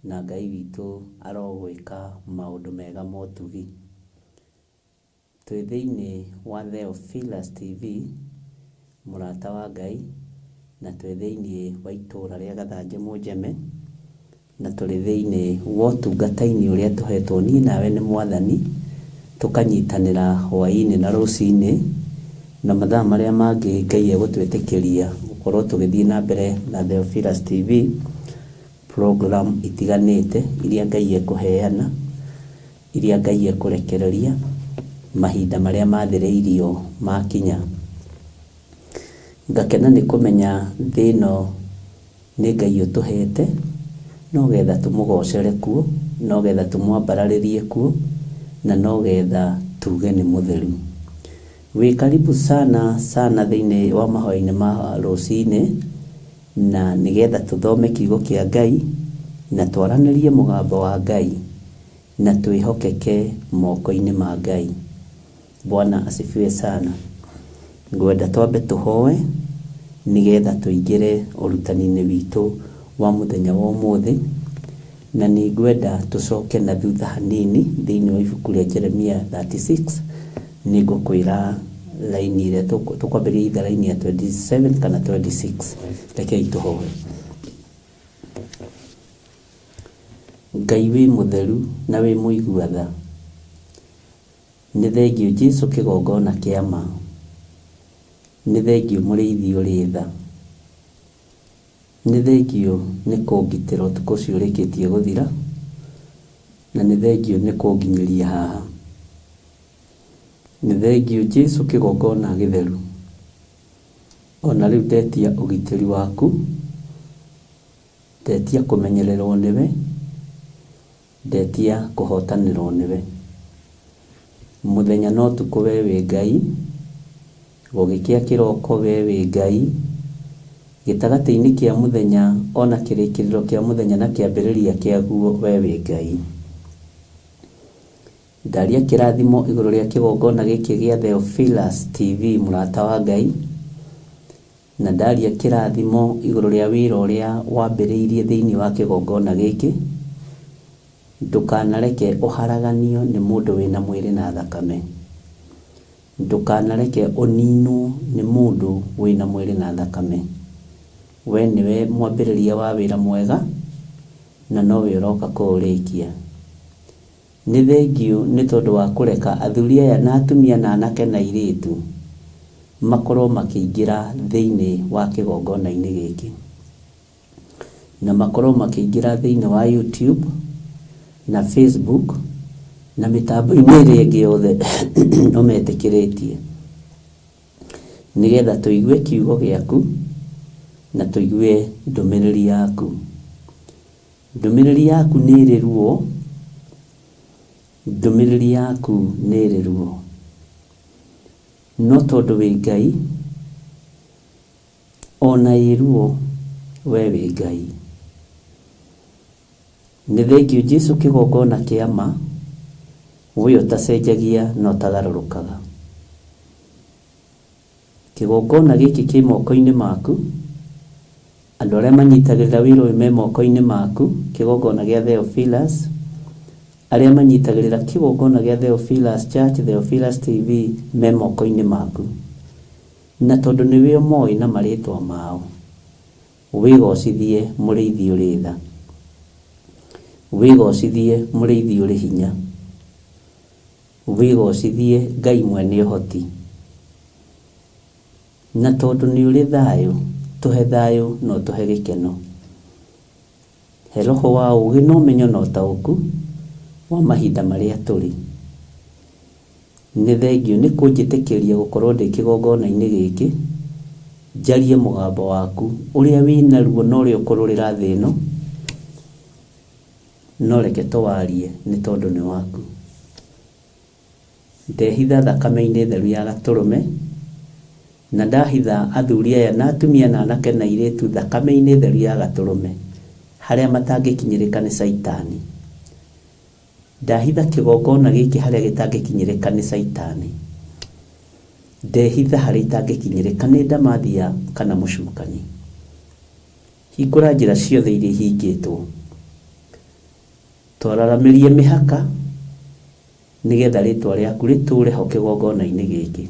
na Ngai witũ arogwĩka maũndũ mega motugi. Twĩ thĩinĩ wa Theophilus TV mũrata wa Ngai na twĩ thĩinĩ wa itũũra rĩa Gathanjĩ Mũnjeme na tũrĩ thĩinĩ wa ũtungata-inĩ ũrĩa tũhetwo niĩ nawe nĩ Mwathani tũkanyitanĩra hwaĩ-inĩ na rũcinĩ na mathaa marĩa mangĩ Ngai egũtwĩtĩkĩria gũkorwo tũgĩthiĩ na mbere na Theophilus TV program itiganĩte iria Ngai ekũheana, iria Ngai ekũrekereria mahinda marĩa mathĩrĩirio makinya. Ngakena nĩ kũmenya thĩ ĩno nĩ Ngai ũtũhete, no getha tũmũgocere kuo, no getha tũmwambararĩrie kuo na no getha tuge nĩ mũtheru. Wĩ karibu sana thĩinĩ wa mahoya-inĩ ma rũcinĩ, na nĩgetha tũthome kiugo kĩa Ngai na twaranĩrie mũgambo wa Ngai na twĩhokeke moko-inĩ ma Ngai. Bwana asifiwe sana. Ngwenda twambe tũhoe nĩgetha tũingĩre ũrutani-inĩ witũ wa mũthenya wa ũmũthĩ, na nĩ ngwenda tũcoke na thutha hanini thĩinĩ wa ibuku rĩa Jeremia 36. Nĩ ngũkwĩra laini ile tũkwambĩrĩria either laini ya 27 kana 26. Rekei tũhoe. Ngai wĩ mũtheru na wĩ mũigua tha, nĩ thengiũ Jesũ kĩgongona kĩa ma, nĩ thengiũ mũrĩithi ũrĩ tha, nĩ thengiũ nĩ kũngitĩra ũtukũ ũcio ũrĩkĩtie gũthira, na nĩ thengiũ nĩ kũnginyĩria haha. Nĩ thengiũ Jesũ kĩgongona gĩtheru, ona rĩu ndetia ũgitĩri waku, ndetia kũmenyererwo nĩwe, ndetia kũhotanĩrwo nĩwe. Mũthenya no ũtukũ we wĩ Ngai, gũgĩkĩa kĩroko we wĩ Ngai, gĩtagatĩ-inĩ kĩa mũthenya ona kĩrĩkĩrĩro kĩa mũthenya na kĩambĩrĩria kĩaguo we wĩ Ngai. Ndaria kĩrathimo igũrũ rĩa kĩgongona gĩkĩ gĩa Theophilus TV mũrata wa Ngai, na ndaria kĩrathimo igũrũ rĩa wĩra ũrĩa wambĩrĩirie thĩinĩ wa kĩgongona gĩkĩ. Ndũkanareke ũharaganio nĩ mũndũ wĩna mwĩrĩ na thakame. Ndũkanareke ũninwo nĩ mũndũ wĩna mwĩrĩ na thakame. We nĩwe mwambĩrĩria wa wĩra mwega, na nowe ũroka kũũrĩkia. Nĩ thengiũ nĩ tondũ wa kũreka athuri aya na atumia na anake na airĩtu makorwo makĩingĩra thĩinĩ wa kĩgongona-inĩ gĩkĩ, na makorwo makĩingĩra thĩinĩ wa YouTube na Facebook na mĩtambo-inĩ ĩrĩa ĩngĩ yothe ũmetĩkĩrĩtie, nĩgetha tũigue kiugo gĩaku na tũigue ndũmĩrĩri yaku. Ndũmĩrĩri yaku nĩ ĩrĩ ruo, ndũmĩrĩri yaku nĩ ĩrĩ ruo, no tondũ wĩ Ngai, ona ĩ ruo we wĩ Ngai. Nĩ thengiũ Jesũ kĩgongona kĩa ma, we ũtacenjagia na ũtagarũrũkaga. Kĩgongona gĩkĩ kĩ moko-inĩ maku, andũ arĩa manyitagĩrĩra wĩra ũyũ me moko-inĩ maku, kĩgongona gĩa Theophilus, arĩa manyitagĩrĩra kĩgongona gĩa Theophilus Church, Theophilus TV me moko-inĩ maku, na tondũ nĩwe ũmoĩ na marĩtwa mao, wĩgocithie mũrĩithi ũrĩ tha, wĩgocithie mũrĩithi ũrĩ hinya, wĩgocithie Ngai mwene ũhoti. Na tondũ nĩ ũrĩ thayũ, tũhe thayũ no tũhe gĩkeno. He roho wa ũũgĩ na ũmenyo na ũtaũku wa mahinda marĩa tũrĩ. Nĩ thengiũ nĩ kũnjĩtĩkĩria gũkorwo ndĩ kĩgongona-inĩ gĩkĩ, njarie mũgambo waku ũrĩa wĩna ruo na ũrĩa ũkũrũrĩra thĩ ĩno, no reke tũwarie nĩ tondũ nĩ waku. Ndehitha thakame-inĩ theru ya Gatũrũme, na ndahitha athuri aya na atumia na anake na airĩtu thakame-inĩ theru ya Gatũrũme, harĩa matangĩkinyĩrĩka nĩ Saitani. Ndahitha kĩgongona gĩkĩ harĩa gĩtangĩkinyĩrĩka nĩ Saitani. Ndehitha harĩa itangĩkinyĩrĩka nĩ ndamathia kana mũcukani. Hingũra njĩra ciothe iria ihingĩtwo, twararamĩrie mĩhaka, nĩgetha rĩtwa rĩaku rĩtũũre ho kĩgongona-inĩ gĩkĩ.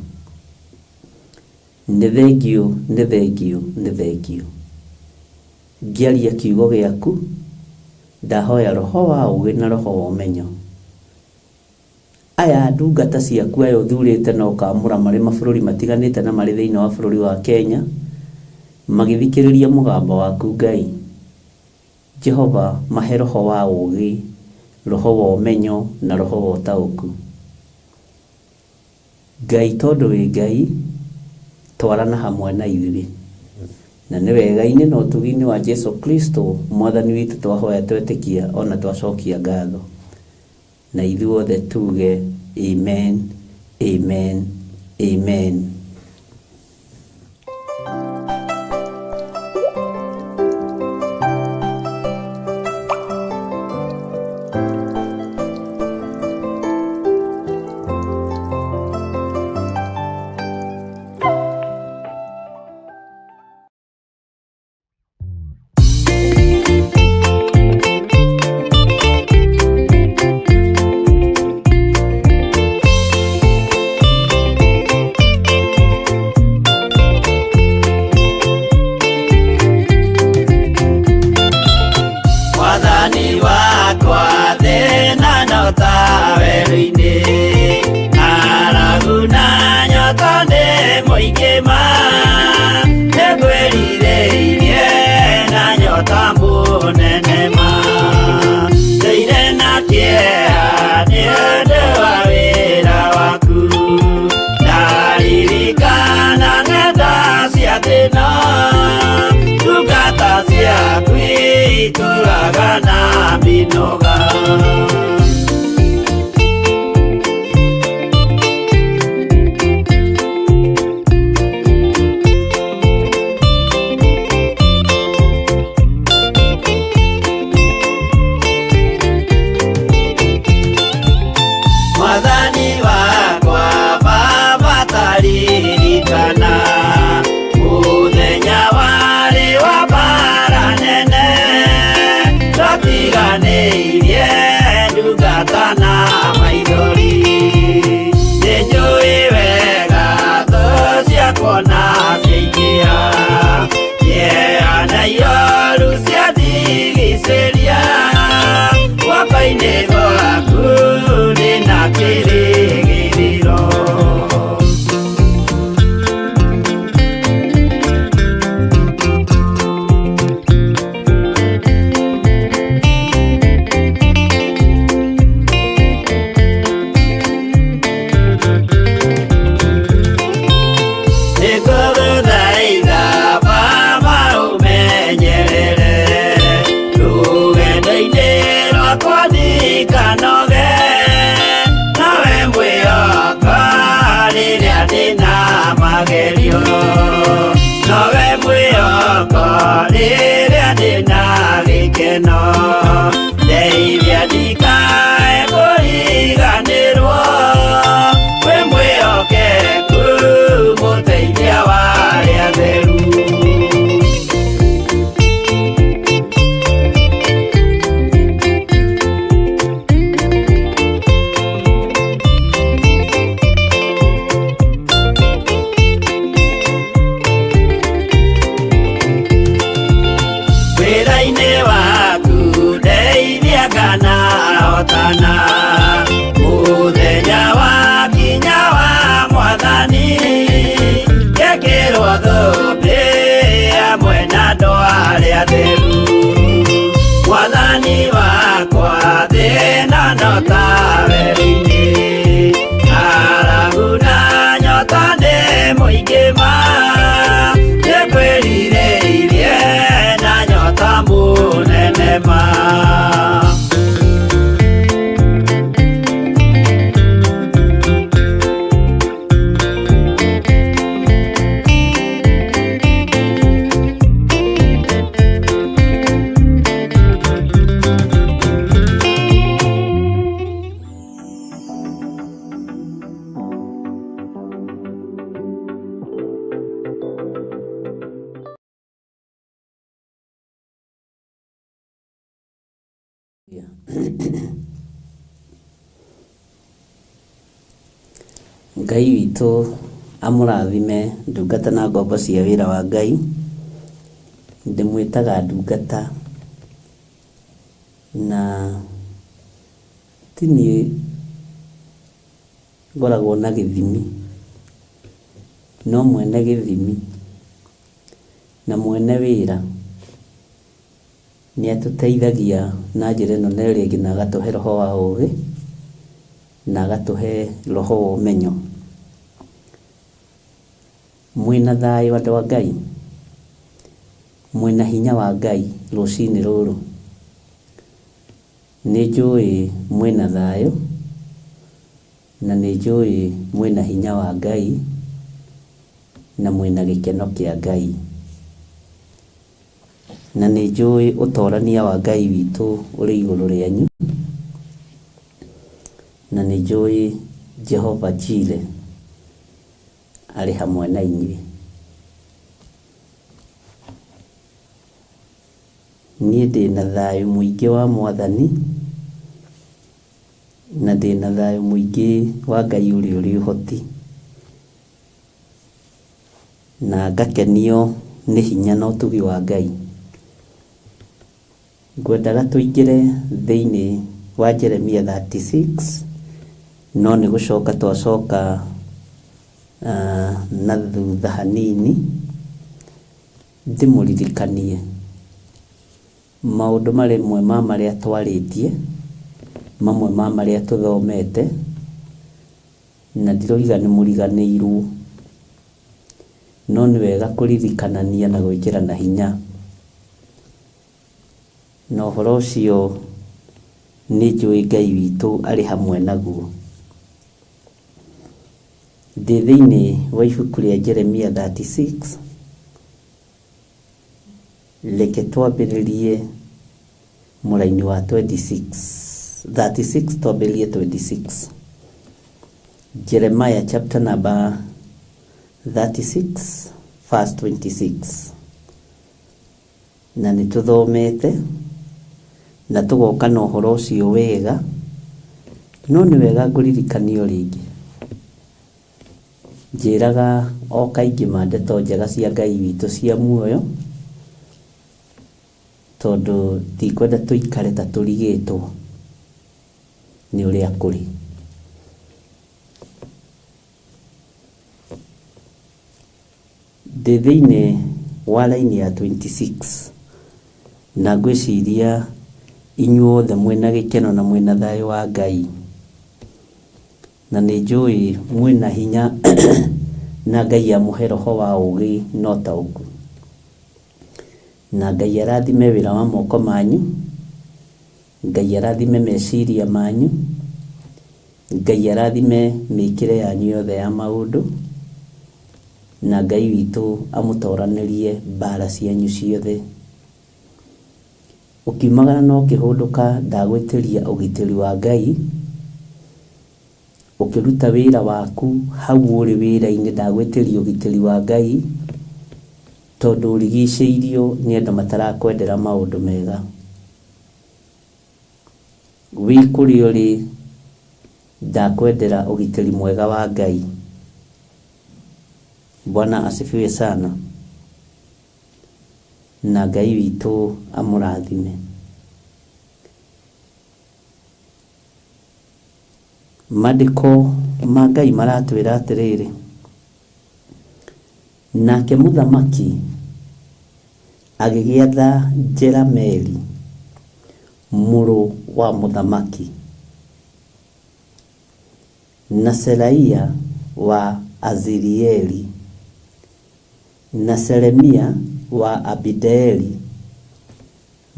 Nĩ thengiũ, nĩ thengiũ, nĩ thengiũ. Ngĩaria kiugo gĩaku, ndahoya roho wa ũũgĩ na roho wa ũmenyo. Aya ndungata ciaku aya ũthurĩte na ũkaamũra marĩ mabũrũri matiganĩte na marĩ thĩinĩ wa bũrũri wa Kenya, magĩthikĩrĩria mũgambo waku Ngai. Jehova, mahe roho wa ũũgĩ, roho wa ũmenyo na roho wa ũtaũku. Ngai, tondũ wĩ Ngai, twarana hamwe na ithuĩ. Na nĩ wega-inĩ na ũtugi-inĩ wa Jesũ Kristo mwathani witũ twahoya twetĩkia ona twacokia ngatho. Na ithuothe tuge amen, amen, Amen. Mwathani wakwa thĩna nyota werũ-inĩ, ng'aragu na nyota nĩ mũingĩ ma, nĩngwĩrirĩirie na nyota mũnene ma, ndũire na kĩeha nĩ ũndũ wa wĩra waku, ndaririkana ng'enda cia thĩna, ndungata ciaku itũũraga na mĩnoga. Mwathani wakwa Baba taririkana, mũthenya warĩ wa mbara nene, twatiganĩirie ndungata na maithori, nĩnjũĩ wega thũ ciakwa na ciaingĩha, kĩeha na iroru ciandigicĩria, guoko-inĩ gwaku ndĩna kĩrĩgĩrĩro. Nĩngũgũthaitha Baba ũmenyerere, rũgendo-inĩ rwakwa ndikanoge, nawe mwĩhoko rĩrĩa ndĩna magerio, nawe mwĩhoko rĩrĩa ndĩna gĩkeno, ndeithia ndikae kũriganĩrwo, wĩ mwĩhokeku mũteithia wa arĩa atheru. Wĩra-inĩ waku ndeithia nganahotana, mũthenya wakinya wa Mwathani, ngekĩrwo thũmbĩ hamwe na andũ arĩa atheru. Mwathani wakwa thĩna no ta werũ-inĩ, ng'aragu na nyota nĩ mũingĩ ma, nĩngwĩrirĩirie na nyota mũnene ma. Ngai witũ amũrathime ndungata na ngombo cia wĩra wa Ngai. Ndĩmwĩtaga ndungata na tini ngoragwo na gĩthimi, no mwene gĩthimi na mwene wĩra nĩ atũteithagia na njĩra ĩno na ĩrĩa ĩngĩ, na agatũhe roho wa ũũgĩ na agatũhe roho wa ũmenyo. Mwĩna thayũ andũ a Ngai, mwĩna hinya wa Ngai rũcinĩ rũrũ. Nĩ njũĩ mwĩna thayũ na nĩ njũĩ mwĩna hinya wa Ngai na mwĩna gĩkeno kĩa Ngai, na nĩ njũĩ ũtorania wa Ngai witũ ũrĩ igũrũ rĩanyu, na nĩ njũĩ Jehova Jireh arĩ hamwe na inyuĩ. Niĩ ndĩna thayũ mũingĩ wa Mwathani, na ndĩna thayũ mũingĩ wa Ngai ũrĩa ũrĩ ũhoti, na ngakenio nĩ hinya na ũtugi wa Ngai. Ngwendaga tũingĩre thĩinĩ wa Jeremia 36, no nĩ gũcoka twacoka na thutha hanini ndĩmũririkanie maũndũ marĩmwe ma marĩa twarĩtie, mamwe ma marĩa tũthomete, na ndiroiga nĩ mũriganĩirwo, no nĩ wega kũririkanania na gwĩkĩra na hinya. Na ũhoro ũcio nĩ njũĩ Ngai witũ arĩ hamwe naguo. Ndĩ thĩinĩ wa ibuku rĩa Jeremia 36, reke twambĩrĩrie mũraini wa 36 twambĩrĩrie 26. Jeremiah chapter number 36 verse 26. Na nĩ tũthomete na tũgoka na ũhoro ũcio wega, no nĩ wega ngũririkanio rĩngĩ. Njĩraga o kaingĩ ma ndeto njega cia Ngai witũ cia muoyo, tondũ ndikwenda tũikare ta tũrigĩtwo nĩ ũrĩa kũrĩ. Ndĩ thĩinĩ wa raini ya 26, na ngwĩciria inyuothe mwĩna gĩkeno na mwĩna thayũ wa Ngai, na nĩ njũĩ mwĩna hinya na Ngai amũhe roho wa ũgĩ na ũtaũku, na Ngai arathime wĩra wa moko manyu, Ngai arathime meciria manyu, Ngai arathime mĩkĩre yanyu yothe ya maũndũ, na Ngai witũ amũtoranĩrie mbara cianyu ciothe. Ũkiumagara no ũkĩhũndũka ndagwĩtĩria ũgitĩri wa Ngai, ũkĩruta wĩra waku hau ũrĩ wĩra-inĩ ndagwĩtĩria ũgitĩri wa Ngai, tondũ ũrigicĩirio nĩ andũ matarakwendera maũndũ mega. Wĩ kũrĩa ũrĩ ndakwendera ũgitĩri mwega wa Ngai. Bwana asifiwe sana, na Ngai witũ amũrathime. Maandĩko ma Ngai maratwĩra atĩrĩrĩ, nake mũthamaki agĩgĩatha Jerameeli mũrũ wa mũthamaki, na Seraia wa Azirieli, na Seremia wa Abideeli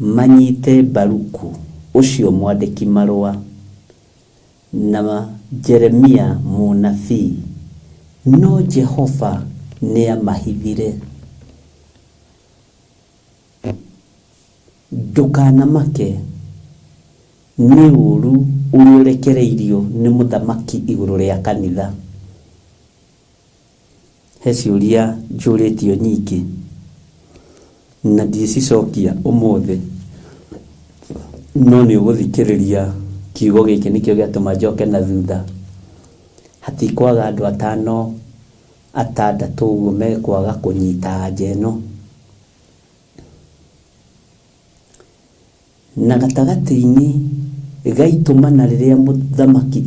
manyite Baruku ũcio mwandĩki marũa, na Jeremia mũnabii, no Jehova nĩ amahithire. Ndũkanamake, nĩ ũru ũrĩa ũrekereirio nĩ mũthamaki igũrũ rĩa kanitha. He ciũria njũrĩtio nyingĩ na ndicicokia ũmũthĩ, no nĩ ũgũthikĩrĩria kiugo gĩkĩ nĩkĩo gĩatũma njoke na thutha. Hatikwaga andũ 5 6 ũguo mekwaga kũnyita anja ĩno. Na gatagatĩ-inĩ gaitũmana rĩrĩa mũthamaki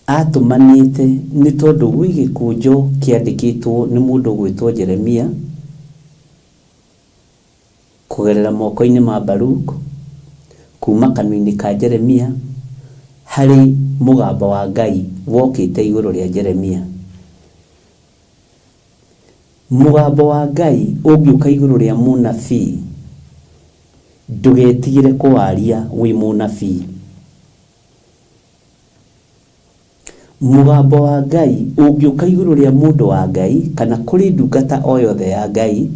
atũmanĩte nĩ tondũ gwĩ gĩkũnjo kĩandĩkĩtwo nĩ mũndũ gwĩtwo Jeremia kũgerera moko-inĩ ma Baruku kuma kanua-inĩ ka Jeremia harĩ mũgambo wa Ngai wokĩte igũrũ rĩa Jeremia. Mũgambo wa Ngai ũngĩũka igũrũ rĩa mũnabii, ndũgetigĩre kũwaria wĩ mũnabii. mugambo wa Ngai ungiuka iguru ria mundu wa Ngai kana kuri ndungata o yothe ya Ngai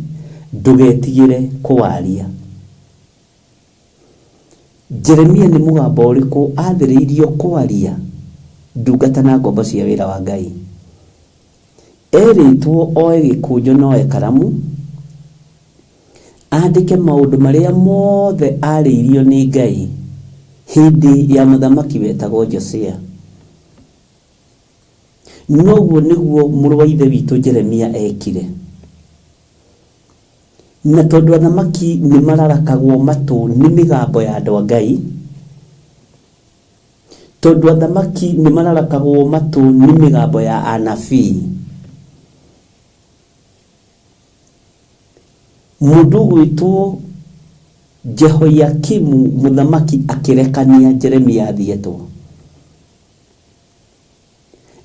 ndugetigire kuwaria. Jeremia ni mugambo uriku athiriirio kwaria ndungata na ngombo cia wira wa Ngai. Eritwo oe gikunjo noe karamu andike maundu maria mothe ariirio ni Ngai hindi ya muthamaki wetagwo Josia. Noguo niguo mũrũ wa ithe witũ Jeremia ekire. Na tondu athamaki nĩ mararakagwo matũ nĩ mĩgambo ya andũ a Ngai, tondu athamaki nĩ mararakagwo matũ nĩ mĩgambo ya anabii, mũndũ gwĩtwo Jehoiakimu muthamaki akirekania Jeremia athietwo.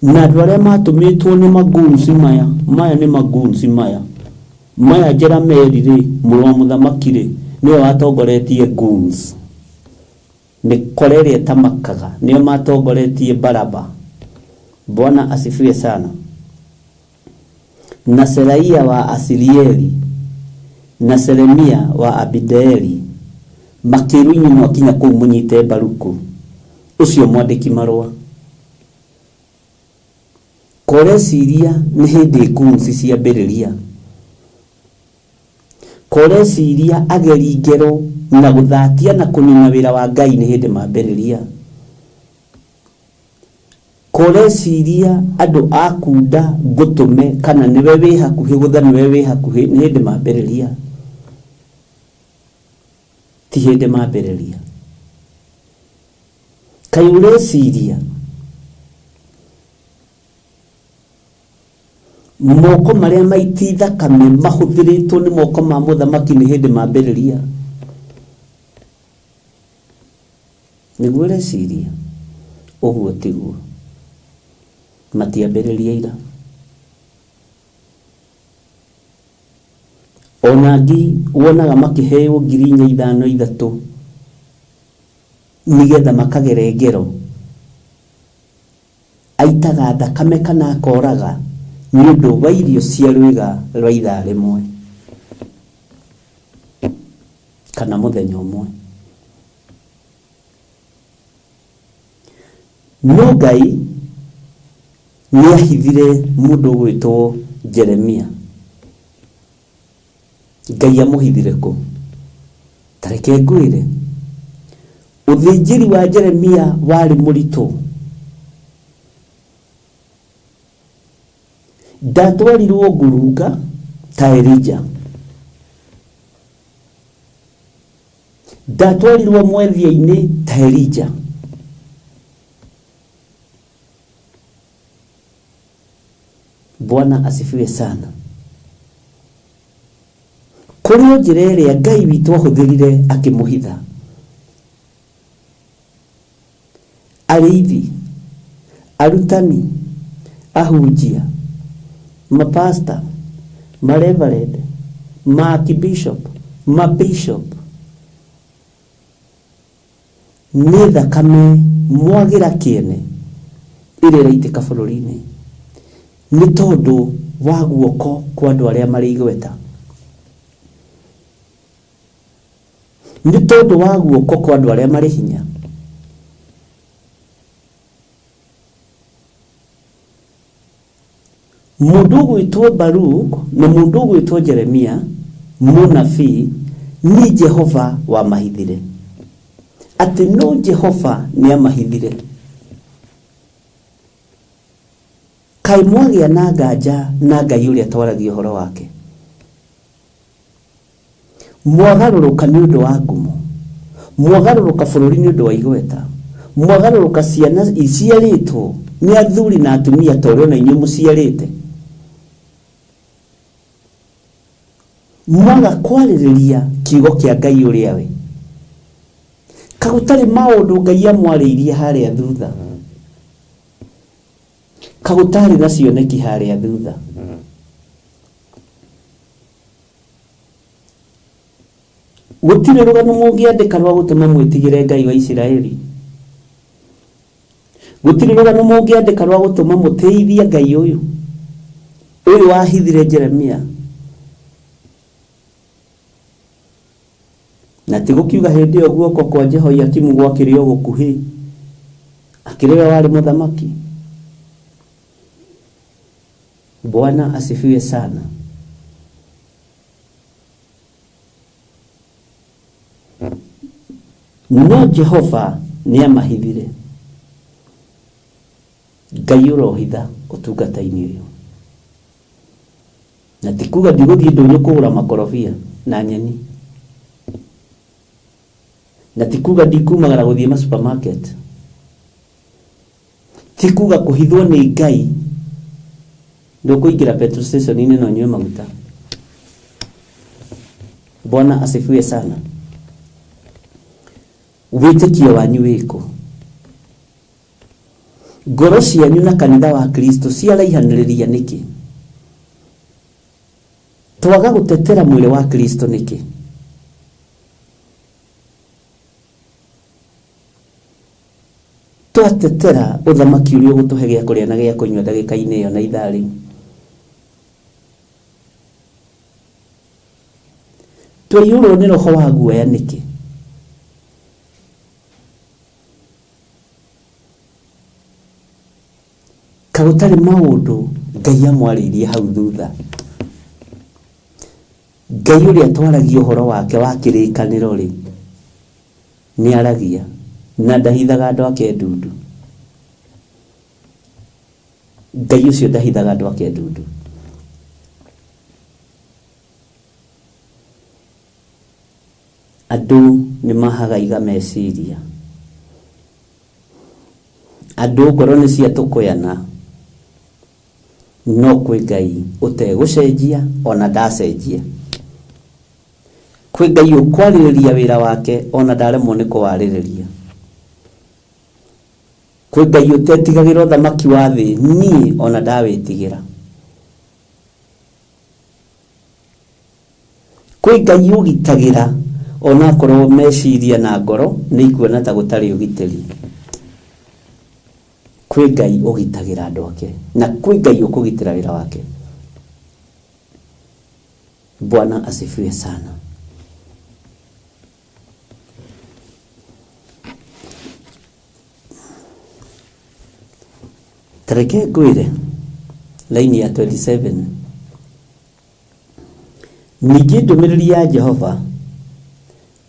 Na andũ arĩa matũmĩtwo nĩ magunci maya nĩ magunci maya Jerameli rĩ mũrũ wa muthamaki rĩ nĩwe watongoretie guns, nĩ Koreri etamakaga nĩo matongoretie Baraba. Bwana asifiwe sana. Na Seraia wa Asirieli na Seremia wa Abideeli makĩrũinyo mwakinya kũu mũnyite Baruku ũcio mwandĩki marũa. Koresiria nĩ hĩndĩ gunci ciambĩrĩria. Koresiria ageri ngero na gũthatia na kũnina wĩra wa Ngai nĩ hĩndĩ mambĩrĩria. Koresiria andũ akunda ngũtũme kana nĩwe wĩ hakuhĩ gũtha nĩwe wĩ hakuhĩ nĩ hĩndĩ mambĩrĩria. Ti hĩndĩ mambĩrĩria. Kaĩ ũreciria moko maria maiti thakame mahuthiritwo ni moko ma muthamaki ni hindi mambĩrĩria? Nĩguo reciria ũguo tiguo matiambĩrĩria ira. Onangi wonaga makĩheo 5,000 nigetha makagere ngero, aitaga thakame kana akoraga nĩ ũndũ wa irio cia rwĩga rwa ithaa rĩmwe kana mũthenya ũmwe. No Ngai nĩ ahithire mũndũ gwĩtwo Jeremia. Ngai amũhithire kũ? Tareke ngwĩre ũthĩnjĩri wa Jeremia warĩ mũritũ. Ndatwarirwo ngurunga ta Elija, ndatwarirwo mwethia-inĩ ta Elija. Bwana asifiwe sana. Kũrĩ njĩra ĩrĩa Ngai witũ ahũthĩrire akĩmũhitha. Arĩithi, arutani, ahunjia, mapasta, mareverend, maarchbishop, mabishop, nĩ thakame mwagira kĩene ĩrĩa ĩraitĩka bũrũri-inĩ nĩ tondũ wa guoko kwa andũ arĩa marĩ igweta, nĩ tondũ wa guoko kwa andũ arĩa marĩ hinya. Mũndũ gwĩtwo Baruk na mũndũ gwĩtwo Jeremia mũnabii nĩ Jehova wa mahithire. Atĩ no Jehova nĩ amahithire. Kaĩ mwagĩa na nganja na Ngai ũrĩa twaragia ũhoro wake? Mwagarũrũka nĩ ũndũ wa ngumo, mwagarũrũka bũrũri nĩ ũndũ wa igweta, mwagarũrũka ciana iciarĩtwo nĩ athuri na atumia ta ũrĩa ona inyuĩ mũciarĩte. Mwaga kwarĩrĩria kiugo kĩa Ngai ũrĩa we. Kagũtarĩ maũndũ Ngai amwarĩirie harĩa thutha, kagũtarĩ na cioneki harĩa thutha. Gũtirĩ rũgano mũngĩandĩka rwa gũtũma mwĩtigĩre Ngai wa Isiraeli. gutiri rugano mungiandika rwa gutuma muteithia Ngai uyu wahithire Jeremia na tigukiuga hindi yo guoko kwa Jehoiakimu gwakirio gukuhi akiriwe wali muthamaki. Bwana asifiwe sana. No Jehova ni amahithire Ngai urohitha utungata-ini uyu na tikuga ndiguthii ndunyu kugura makorobia na nyeni na tikuga ndikumagara guthii ma supermarket tikuga kuhithwo ni Ngai ndukuingira petrol station ine no nywe maguta. Bwana asifiwe sana. Witikio wanyu wiko ngoro cianyu na kanitha wa Kristo ciaraihaniriria niki? Twaga gutetera mwili wa Kristo niki? Twatetera uthamaki uria gutuhe gia kuria na gia kunywa ndagika-ini iyo na ithari. Twiyurwo ni roho wa guoya niki? Kagutari maundu Ngai amwaririe hau thutha. Ngai uria twaragia uhoro wake wa kirikaniro ri ni aragia na ndahithaga andu ake ndundu. Ngai ucio ndahithaga andu ake ndundu. Andu ni mahagaiga meciria, andu ngoro ni cia tukuyana, no kwi Ngai utegucenjia ona ndacenjia. Kwi Ngai ukwariria wira wake ona ndaremwo ni kuwaririria. Kwi Ngai utetigagira uthamaki wa thi ni ona ndawitigira. Kwi Ngai ugitagira ona korwo meciria na ngoro ni ikuona ta gutari ugitiri. Kwi Ngai ugitagira andu ake na kwi Ngai ukugitira wira wake. Bwana asifiwe sana. Tareke gwire laini ya 27. Ningĩ ndũmĩrĩri ya Jehova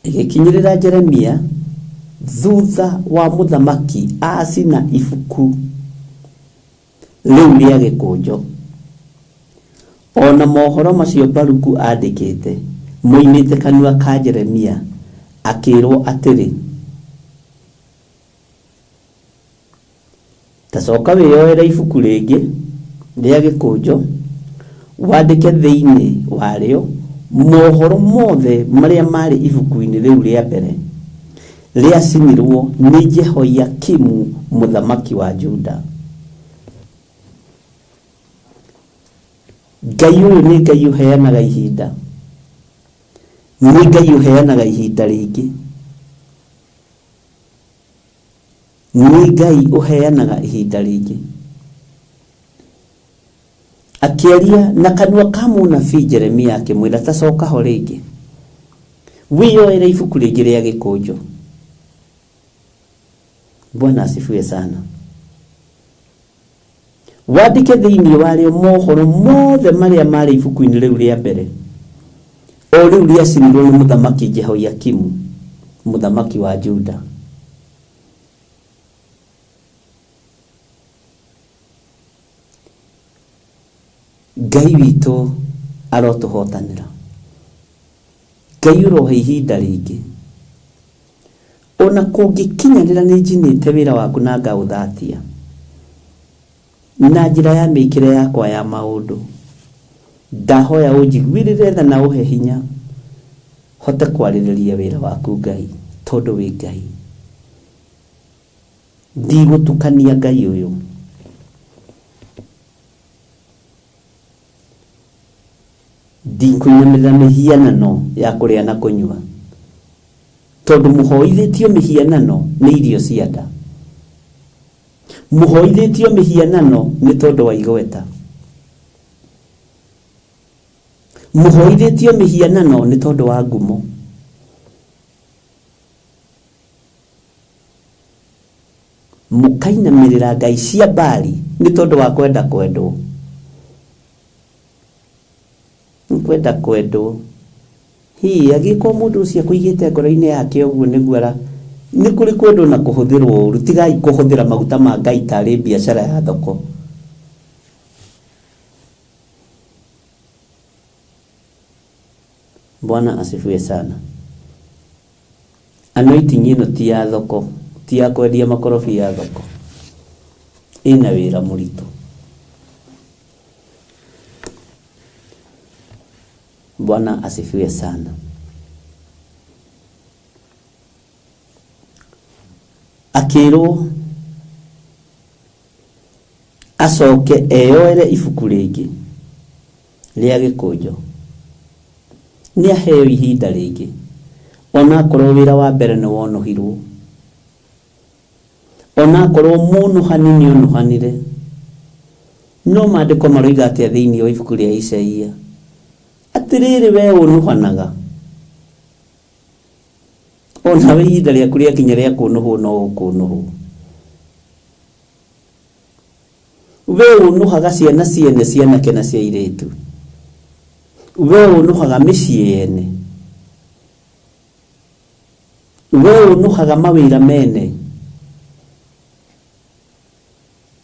igikinyirira Jeremia thutha wa muthamaki acina ibuku riu ria gikunjo. Ona mohoro macio Baruku andikite moimite kanua ka Jeremia akirwo atiri, tacoka wiyoera ibuku ringi ria gikunjo wandike thiini wario mohoro mothe maria mari ibuku-ini riu ria mbere ria cinirwo ni Jehoiakimu muthamaki wa Juda. Ngai uyu ni Ngai uheanaga ihinda, ni Ngai uheanaga ihinda ringi, ni Ngai uheanaga ihinda ringi. Akiaria na kanua ka munabii Jeremia akimwira tacoka ho ringi wiyoere ibuku ringi ria gikunjo. Bwana asifiwe sana. Wandike thiini wario mohoro mothe maria mari ibuku-ini riu ria mbere o riu ria cinirwo ni muthamaki Jehoiakimu muthamaki wa Juda. Ngai witu arotuhotanira. Ngai urohe ihinda ringi ona kungikinyanira ni njinite wira waku na ngauthatia na njira ya mikire yakwa ya maundu. Ndahoya unjiguirire tha na uhe hinya hote kwaririria wira waku Ngai tondu wi Ngai. Ndigutukania Ngai uyu. Ndikuinamira mihianano ya kuria na kunywa tondu muhoithitio mihianano ni irio cia nda. muhoithĩtio mĩhianano nĩ tondũ wa igweta, muhoithĩtio mĩhianano nĩ tondũ wa ngumo, mukainamĩrĩra ngai cia Baali nĩ tondũ wa kwenda kwendwo. Kwenda kwendwo hihi agĩkorwo mũndũ ũcio akũigĩte ngoro-inĩ yake ũguo nĩguo nĩ kũrĩ kwendwo na kũhũthĩrwo ũru. Tigai kũhũthĩra maguta ma Ngai tarĩ biacara ya thoko. Bwana asifiwe sana. Anointing ĩno ti ya thoko, ti ya kwendia makorobia ya thoko, ĩna wĩra mũritũ. Bwana asifiwe sana. Akĩrwo acoke eyoere ibuku rĩngĩ rĩa gĩkũnjo, nĩ aheo ihinda rĩngĩ, ona akorwo wĩra wa mbere nĩ wonuhirwo, ona akorwo mũnuhani nĩ onuhanire. No maandĩko maroiga atĩa thĩinĩ wa ibuku rĩa Isaia? Atĩrĩrĩ, we ũnuhanaga, ona we ihinda rĩaku rĩakinya rĩa kũnuhwo no ũkũnuhwo. We ũnuhaga ciana ciene, cianake na cia airĩtu. We ũnuhaga mĩciĩ yene. We ũnuhaga mawĩra mene.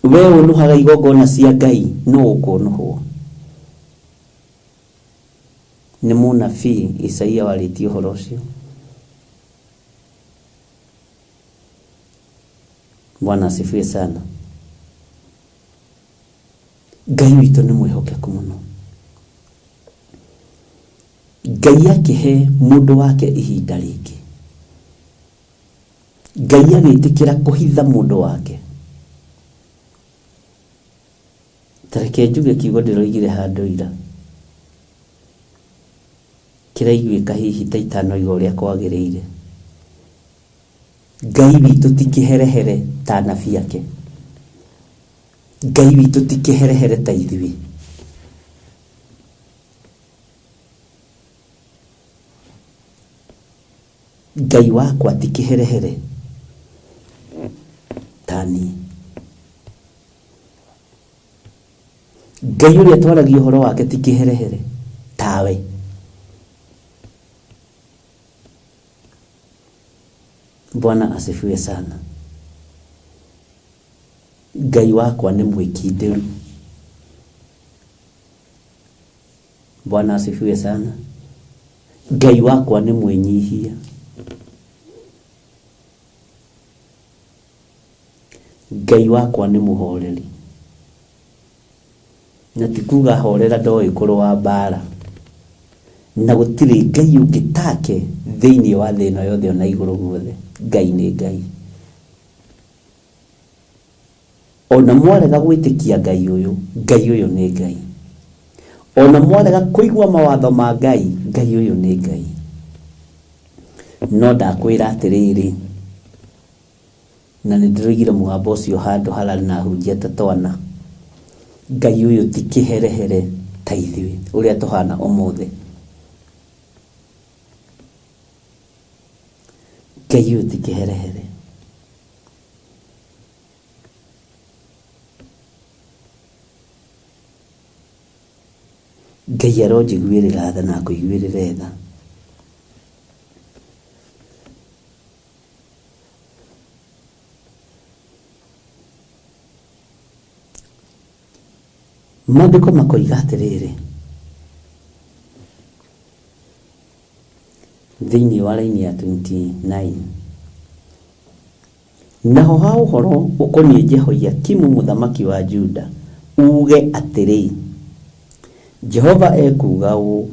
We ũnuhaga igongona cia Ngai, no ũkũnuhwo. Nĩ mũnabii Isaia warĩtie ũhoro ũcio. Bwana asifiwe sana. Ngai witũ nĩ mwĩhokeku mũno. Ngai akĩhe mũndũ wake ihinda rĩngĩ, Ngai agĩtĩkĩra kũhitha mũndũ wake. Tareke njuge kiugo ndĩroigire handũ ira, kĩraiguĩka hihi ta itanoiga ũrĩa kwagĩrĩire. Ngai witũ ti kĩherehere ta anabii ake. Ngai witũ ti kĩherehere ta ithuĩ. Ngai wakwa ti kĩherehere ta niĩ. Ngai ũrĩa twaragia ũhoro wake ti kĩherehere tawe. Bwana asifiwe sana. Ngai wakwa nĩ mwĩkindĩru. Bwana asifiwe sana. Ngai wakwa nĩ mwĩnyihia. Ngai wakwa nĩ mũhoreri. Na ti kuga horera ndoĩ kũrũa mbara. Na gũtirĩ Ngai ũngĩ take thĩinĩ wa thĩ ĩno yothe ona igũrũ guothe. Ngai nĩ Ngai. Ona mwarega gwĩtĩkia Ngai ũyũ, Ngai ũyũ nĩ Ngai. Ona mwarega kũigua mawatho ma Ngai, Ngai ũyũ nĩ Ngai. No ndakwĩra atĩrĩrĩ, na nĩ ndĩroigire mũgambo ũcio handũ hararĩ na hunjia ta twana, Ngai ũyũ ti kĩherehere ta ithuĩ ũrĩa tũhana ũmũthĩ. Ngai ũyũ ti kĩherehere. Ngai aronjiguĩrĩra tha na kũiguĩrĩra tha. Maandĩko makoiga atĩrĩrĩ, thĩinĩ wa raini ya 29, naho ha ũhoro ũkoniĩ Jehoiakimu mũthamaki wa Juda uge atĩrĩ, Jehova ekuga ũũ,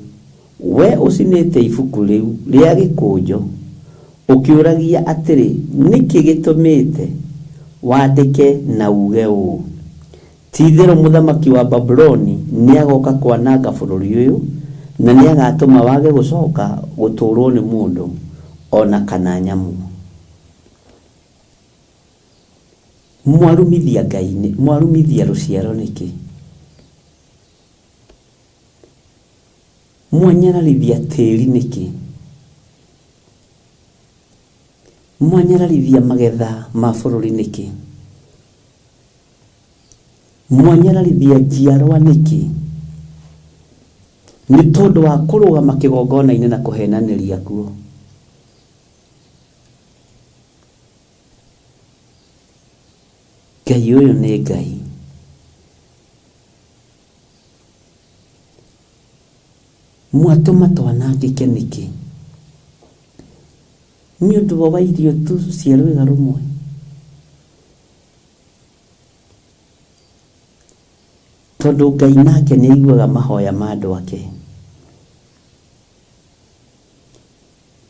we ũcinĩte ibuku rĩu rĩa gĩkũnjo ũkĩũragia atĩrĩ, nĩkĩ gĩtũmĩte wandĩke na uge ũũ? Ti-itherũ mũthamaki wa Babuloni nĩagoka kwananga bũrũri ũyũ, na nĩagatũma wage gũcoka gũtũũrwo nĩ mũndũ ona kana nyamũ. mwarumithia Ngai mwarumithia ruciaro niki mwanyararithia tĩri niki mwanyararithia magetha ma bũrũri niki mwanyararithia njiarwa niki nĩ tondũ wa kũrũgama kĩgongona-inĩ na kũhenanĩria kuo. Ngai ũyũ nĩ Ngai. Mwatũma twanangĩke nĩkĩ? Nĩ ũndũ wa irio tu cia rwĩga rũmwe. Tondũ Ngai nake nĩ aiguaga mahoya ma andũ ake.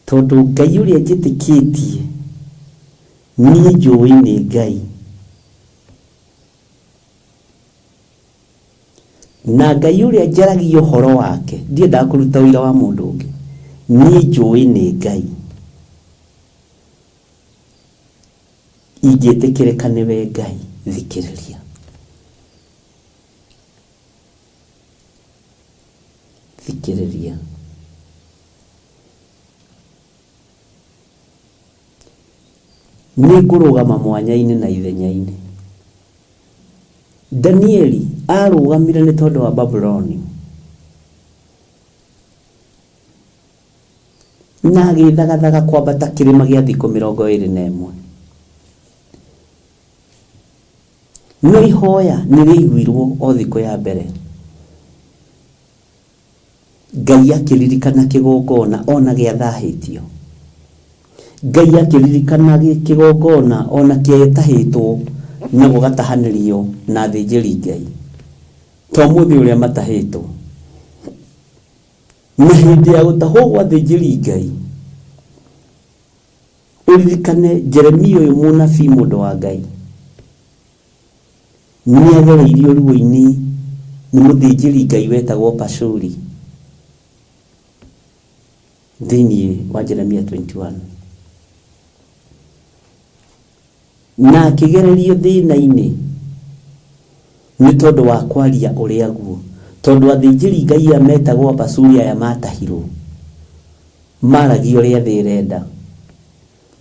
Tondũ Ngai ũrĩa njĩtĩkĩtie niĩ njũĩ nĩ Ngai. Na Ngai ũrĩa njaragia ũhoro wake ndiendaga kũruta wĩra wa mũndũ ũngĩ. Niĩ njũĩ nĩ Ngai. Ingĩtĩkĩrĩka nĩwe Ngai. Thikĩrĩria. Thikĩrĩria. Nĩ ngũrũgama mwanya-inĩ na ithenya-inĩ. Danieli arũgamire nĩ tondũ wa Babuloni. Na agĩthagathaga kwambata kĩrĩma gĩa thikũ 21. No ihoya nĩ rĩiguirwo o thikũ ya mbere. Ngai akĩririkana kĩgongona ona gĩathahĩtio. Ngai akĩririkana kĩgongona ona kĩetahĩtwo na gũgatahanĩrio na athĩnjĩri Ngai. To mũthĩ ũrĩa matahĩtwo. Na hĩndĩ ya gũtahwo gwa athĩnjĩri Ngai, ũririkane Jeremia ũyũ mũnabii mũndũ wa Ngai nĩ agereirio ruo-inĩ nĩ mũthĩnjĩri Ngai wetagwo Pashuri thĩinĩ wa Jeremia 21. Na akĩgererio thĩna-inĩ nĩ tondũ wa kwaria ũrĩa guo. Tondũ athĩnjĩri Ngai aya metagwo Pashuri aya matahirwo, maragia ũrĩa thĩ ĩrenda,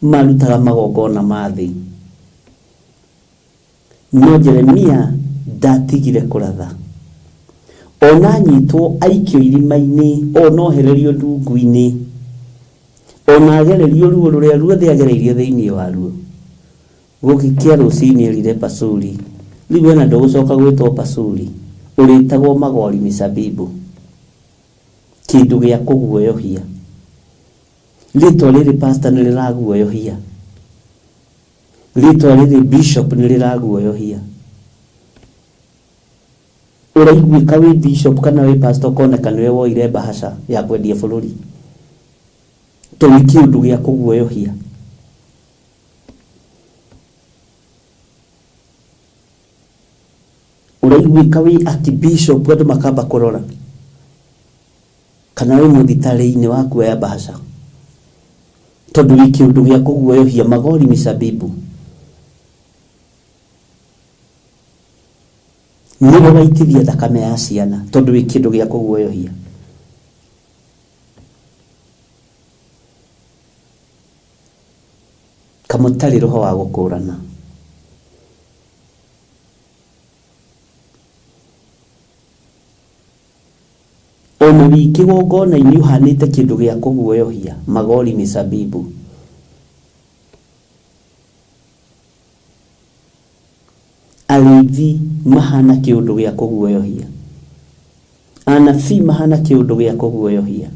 marutaga magongona ma thĩ. No Jeremia ndatigire kũratha. Ona anyitwo aikio irima-inĩ, ona ohererio ndungu-inĩ, ona agererio ruo rũrĩa ruothe agereirio thĩinĩ waruo. Gũgĩkia rũcinĩ erire Pashuri, rĩu wena ndũgũcoka gwĩtwo Pashuri, ũrĩtagwo Magori Mĩsabibu, kĩndũ gĩa kũguoyohia. Rĩtwa rĩrĩ pastor nĩ rĩraguoyohia. Rĩtwa rĩrĩ bishop nĩ rĩraguoyohia. Ũraiguĩka wĩ bishop kana wĩ pastor koneka nĩwe woire bahasha ya kwendia bũrũri. Tondũ kĩndũ gĩa kũguoyohia. Ũraiguĩka wĩ archbishop andũ makamba kũrora. Kana wĩ mũthitari-inĩ wa kuoya bahasha. Tondũ wĩ kĩndũ gĩa kũguoyohia. Magori Mĩsabibu. Nĩwe waitithia thakame ya ciana tondũ wĩ kĩndũ gĩa kũguoyohia. Kamũtarĩ roho wa gũkũrana. Ona wĩ kĩgongona-inĩ ũhanĩte kĩndũ gĩa kũguoyohia. Magori Mĩsabibu. Arĩithi mahana kĩũndũ gĩa kũguoyohia. Anabii mahana kĩũndũ gĩa kũguoyohia.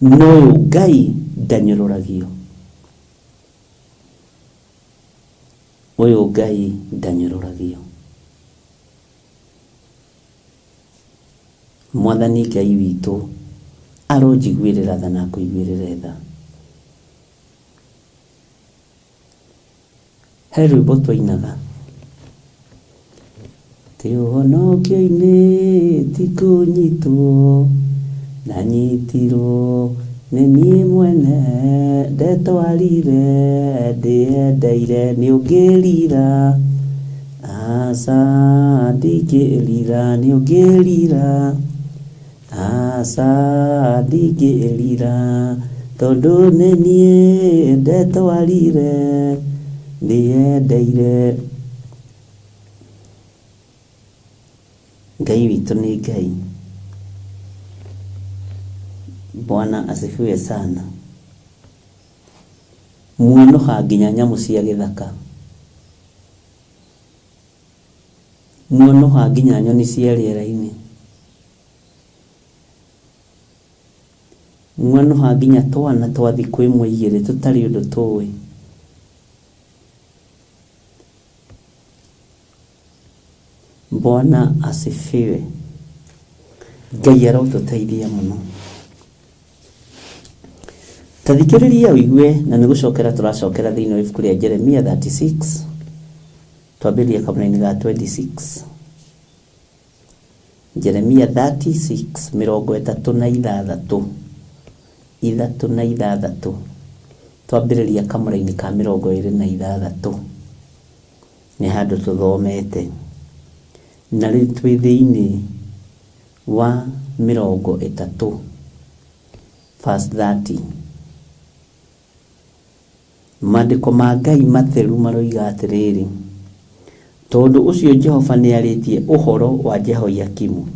No ũyũ Ngai ndanyũrũragio. Ũyũ Ngai ndanyũrũragio. Mwathani Ngai witũ aronjiguĩrĩra tha na kũiguĩrĩra tha. He rwĩmbo twainaga. Tĩ ũhonokio-inĩ ti kũnyitwo, na nyitirwo nĩ niĩ mwene ndetwarire ndĩendeire nĩ ũngĩrira aca ndingĩrira nĩ ũngĩrira aca ndingĩrira tondũ nĩ niĩ ndetwarire ndĩendeire. Ngai witũ nĩ Ngai. Bwana asifiwe sana. Muonoha nginya nyamũ cia gĩthaka, muonoha nginya nyoni cia rĩera-inĩ, muonoha nginya twana twa thikũ ĩmwe igĩrĩ tũtarĩ ũndũ tũĩ. Bwana asifiwe. Ngai arotũteithia mũno. Tathikĩrĩria ũigue na nĩ gũcokera tũracokera thĩinĩ wa ibuku rĩa Jeremia 36 twambĩrĩria kamũra-inĩ ga 26. Jeremia 36 36 twambĩrĩria kamũra-inĩ ka 26. Nĩ handũ tũthomete na rĩu twĩ thĩinĩ wa 30 verse 30. Maandĩko ma Ngai matheru maroiga atĩrĩrĩ: tondũ ũcio Jehova nĩarĩtie ũhoro wa Jehoiakimu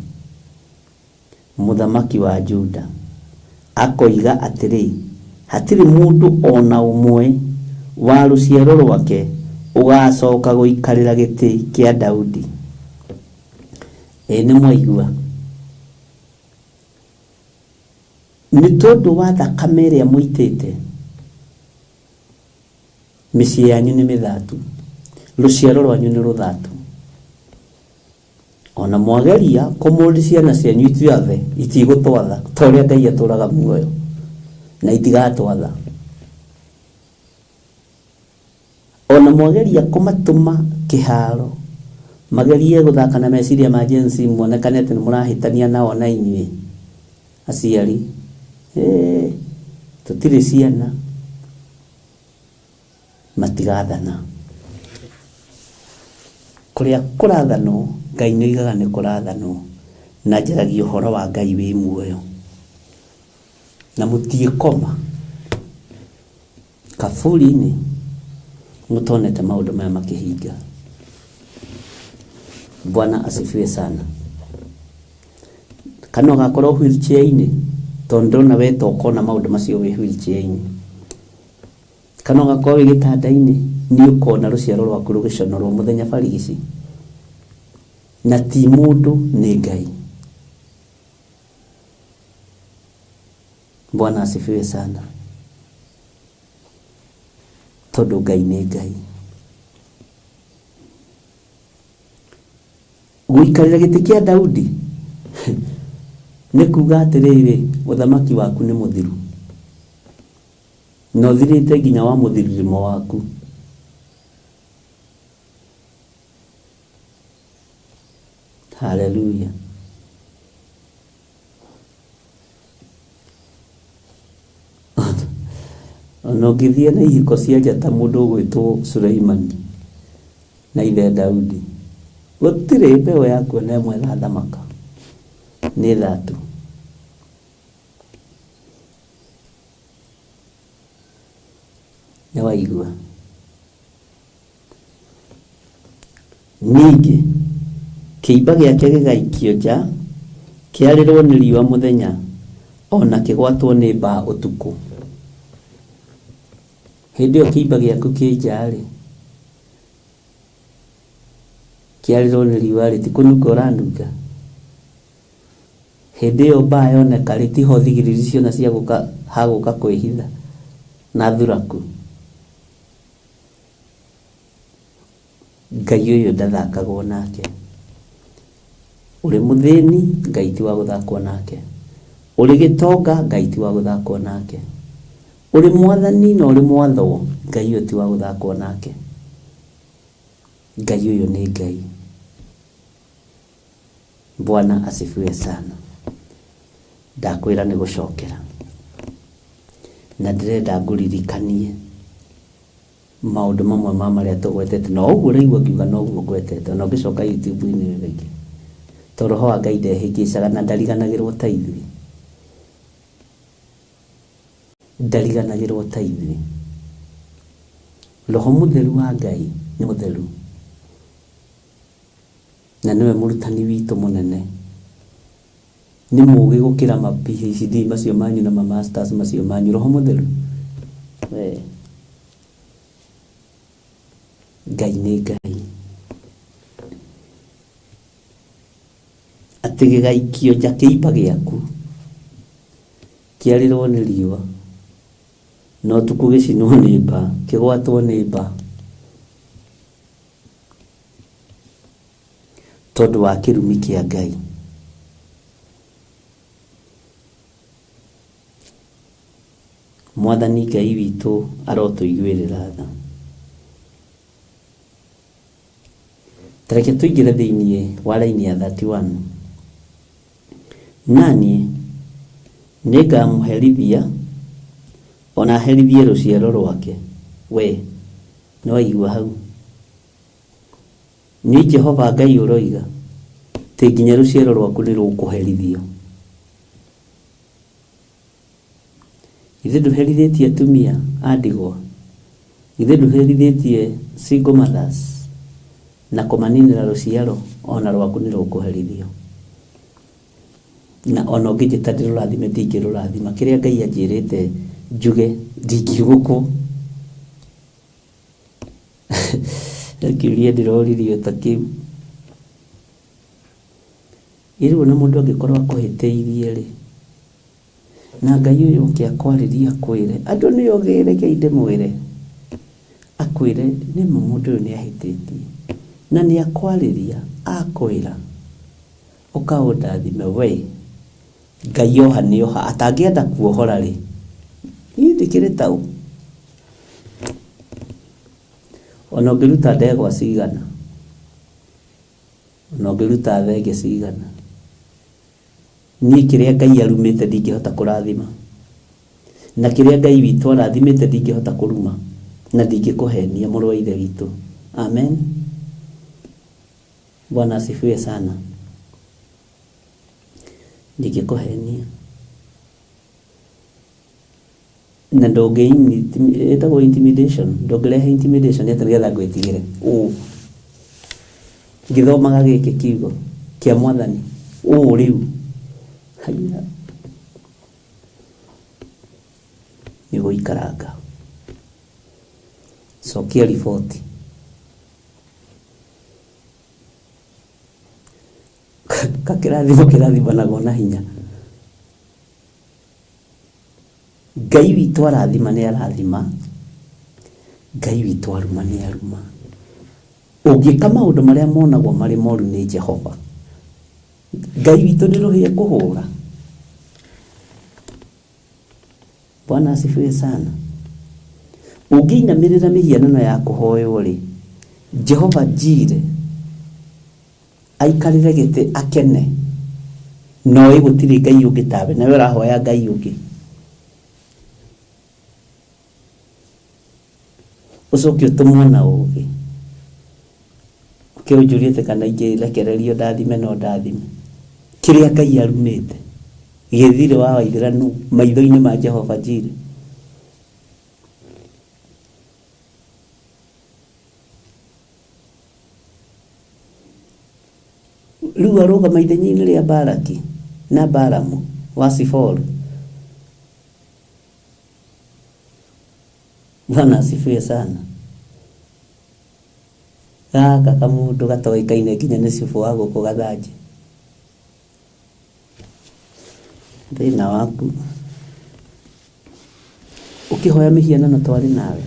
mũthamaki wa Juda, akoiga atĩrĩ, hatirĩ mũndũ ona ũmwe wa rũciaro rwake ũgacoka gũikarĩra gĩtĩ kĩa Daudi. Nĩ mwaigua? Nĩ tondũ wa thakame ĩrĩa mũitĩte, mĩciĩ yanyu nĩ mĩthatu, rũciaro rwanyu nĩ rũthatu. Ona mwageria kũmũrĩ ciana cianyu itiothe itigũtwatha ta ũrĩa Ngai atũraga muoyo, na itigatwatha. Ona mwageria kũmatũma kĩharo magerie gũthaka na meciria ma jensi, muonekane atĩ nĩ mũrahĩtania nao na inyuĩ aciari, tũtirĩ ciana, matigathana. Kũrĩa kũrathanwo Ngai nĩoigaga nĩ kũrathanwo, na njaragia ũhoro wa Ngai wĩ muoyo. Na mũtiĩkoma kaburi-inĩ mũtonete maũndũ maya makĩhinga. Bwana asifiwe sana. Kana ũgakorwo wheelchair-inĩ, tondũ na we tokona maũndũ macio wĩ wheelchair-inĩ. Kana ũgakorwo wĩ gĩtanda-inĩ, nĩ ũkona rũciaro rwaku rũgĩconorwo mũthenya barigici. Na ti mũndũ, nĩ Ngai. Bwana asifiwe sana. Tondũ Ngai nĩ Ngai. Gũikarĩra gĩtĩ kĩa Daudi nĩ kuuga atĩrĩrĩ, ũthamaki waku nĩ mũthiru, na ũthirĩte nginya wa mũthiririmo waku. Hallelujah. Ona ũngĩthiĩ na ihiko cia njata mũndũ ũgwĩtwo Suleimani na ithe Daudi, gũtirĩ mbeũ ya kuona ĩmwe ĩgathamaka, nĩ thatu. Nĩ waigua? Ningĩ kĩimba gĩake gĩgaikio nja, kĩarĩrwo nĩ riũa mũthenya, ona kĩgwatwo nĩ mbaa ũtukũ. Hĩndĩ ĩyo kĩimba gĩaku kĩ nja-rĩ, kĩarĩrwo nĩ riũa-rĩ, ti kũnunga ũranunga. Hĩndĩ ĩyo mbaa yoneka-rĩ, tiho thigiriri ciona cia gũka hagũka kwĩhitha na thuraku. Ngai ũyũ ndathakagwo nake. Ũrĩ mũthĩni, Ngai ti wa gũthakwo nake. Ũrĩ gĩtonga, Ngai ti wa gũthakwo nake. Ũrĩ mwathani na ũrĩ mwathwo, Ngai ũyũ ti wa gũthakwo nake. Ngai ũyũ nĩ Ngai. Bwana asifiwe sana. Ndakwĩra nĩ gũcokera. na ndĩrenda ngũririkanie maũndũ mamwe ma marĩa tũgwetete, na ũguo ũraigua ngiuga no ũguo ngwetete, na ũngĩcoka YouTube-inĩ rĩngĩ, tondũ Roho wa Ngai ndehĩngĩcaga na ndariganagĩrwo ta ithuĩ, ndariganagĩrwo ta ithuĩ. Roho Mũtheru wa Ngai nĩ mũtheru, na nĩwe mũrutani witũ mũnene, nĩ mũũgĩ gũkĩra ma PhD macio manyu na ma masters macio manyu. Roho Mũtheru Ngai nĩ Ngai. Atĩ gĩgaikio nja kĩimba gĩaku kĩarĩrwo nĩ riũa, no ũtukũ gĩcinwo nĩ mbaa, kĩgwatwo nĩ mbaa, tondũ wa kĩrumi kĩa Ngai. Mwathani Ngai witũ arotũiguĩrĩra tha. Tareke tũingĩre thĩinĩ wa raini ya 31. Naniĩ nĩngamũherithia, ona herithie rũciaro rwake. We nĩ waigua hau? Nĩ Jehova Ngai ũroiga tĩ nginya rũciaro rwaku nĩ rũkũherithio. Ithe ndũherithĩtie atumia a ndigwa, ithe ndũherithĩtie single mothers, na kũmaninĩra rũciaro, ona rwaku nĩ rũkũherithio. Na ona ũngĩnjĩta ndĩrũrathime ndingĩrũrathima, kĩrĩa Ngai anjĩrĩte njuge ndingĩgũkũ. Kĩũria ndĩroririo ta kĩu. Rĩu na mũndũ angĩkorwo akũhĩtĩirie rĩ, na Ngai ũyũ ũngĩ akwarĩria akwĩre, andũ nĩ ogĩre Ngai ndĩmwĩre, akwĩre nĩ mũndũ ũyũ nĩ ahĩtĩtie, na nĩ akwarĩria akwĩra, ũkaũndathime we, Ngai oha nĩ oha, atangĩenda kuohora rĩ, niĩ ndĩkĩrĩ tau. Ona ũngĩruta ndegwa cigana, ona ũngĩruta thenge cigana, niĩ kĩrĩa Ngai arumĩte ndingĩhota kũrathima, na kĩrĩa Ngai witũ arathimĩte ndingĩhota kũruma, na ndingĩkũhenia mũrũ wa ithe witũ. Amen. Bwana asifiwe sana. Ndingĩkũhenia na ndũngĩĩtagwo intimidation, ndũngĩrehe intimidation atĩ nĩgetha ngwĩtigĩre. Ngĩthomaga gĩkĩ kiugo kĩa Mwathani rĩu nĩ gũikaranga, cokia riboti, kĩrathimanagwo na hinya. Ngai witũ arathima nĩ arathima, Ngai witũ aruma nĩ aruma. Ũngĩka maũndũ marĩa monagwo marĩ moru nĩ Jehova, Ngai witũ nĩ rũhĩa kũhũra. Bwana asifiwe sana. Ũngĩinamĩrĩra mĩhianano ya kũhoywo rĩ, Jehova Jireh aikarĩre gĩtĩ akene, no gũtirĩ Ngai ũngĩ tawe, nawe ũrahoya Ngai ũngĩ. Ũcoke ũtũmwo na ũũgĩ, ũkĩũnjũrĩte kana ingĩrekererio ndathime no ndathime. Kĩrĩa Ngai arumĩte gĩthirĩ wa waithĩranu maitho-inĩ ma Jehova Jireh. Rĩu arũgama ithenya-inĩ rĩa Baraki na Balamu wa Siforu. Bwana asifiwe sana. Gaka kamũndũ gatoĩkaine nginya nĩ cibũ wa gũkũ Gathanjĩ. Thĩna waku ũkĩhoya mĩhianano twarĩ nawe,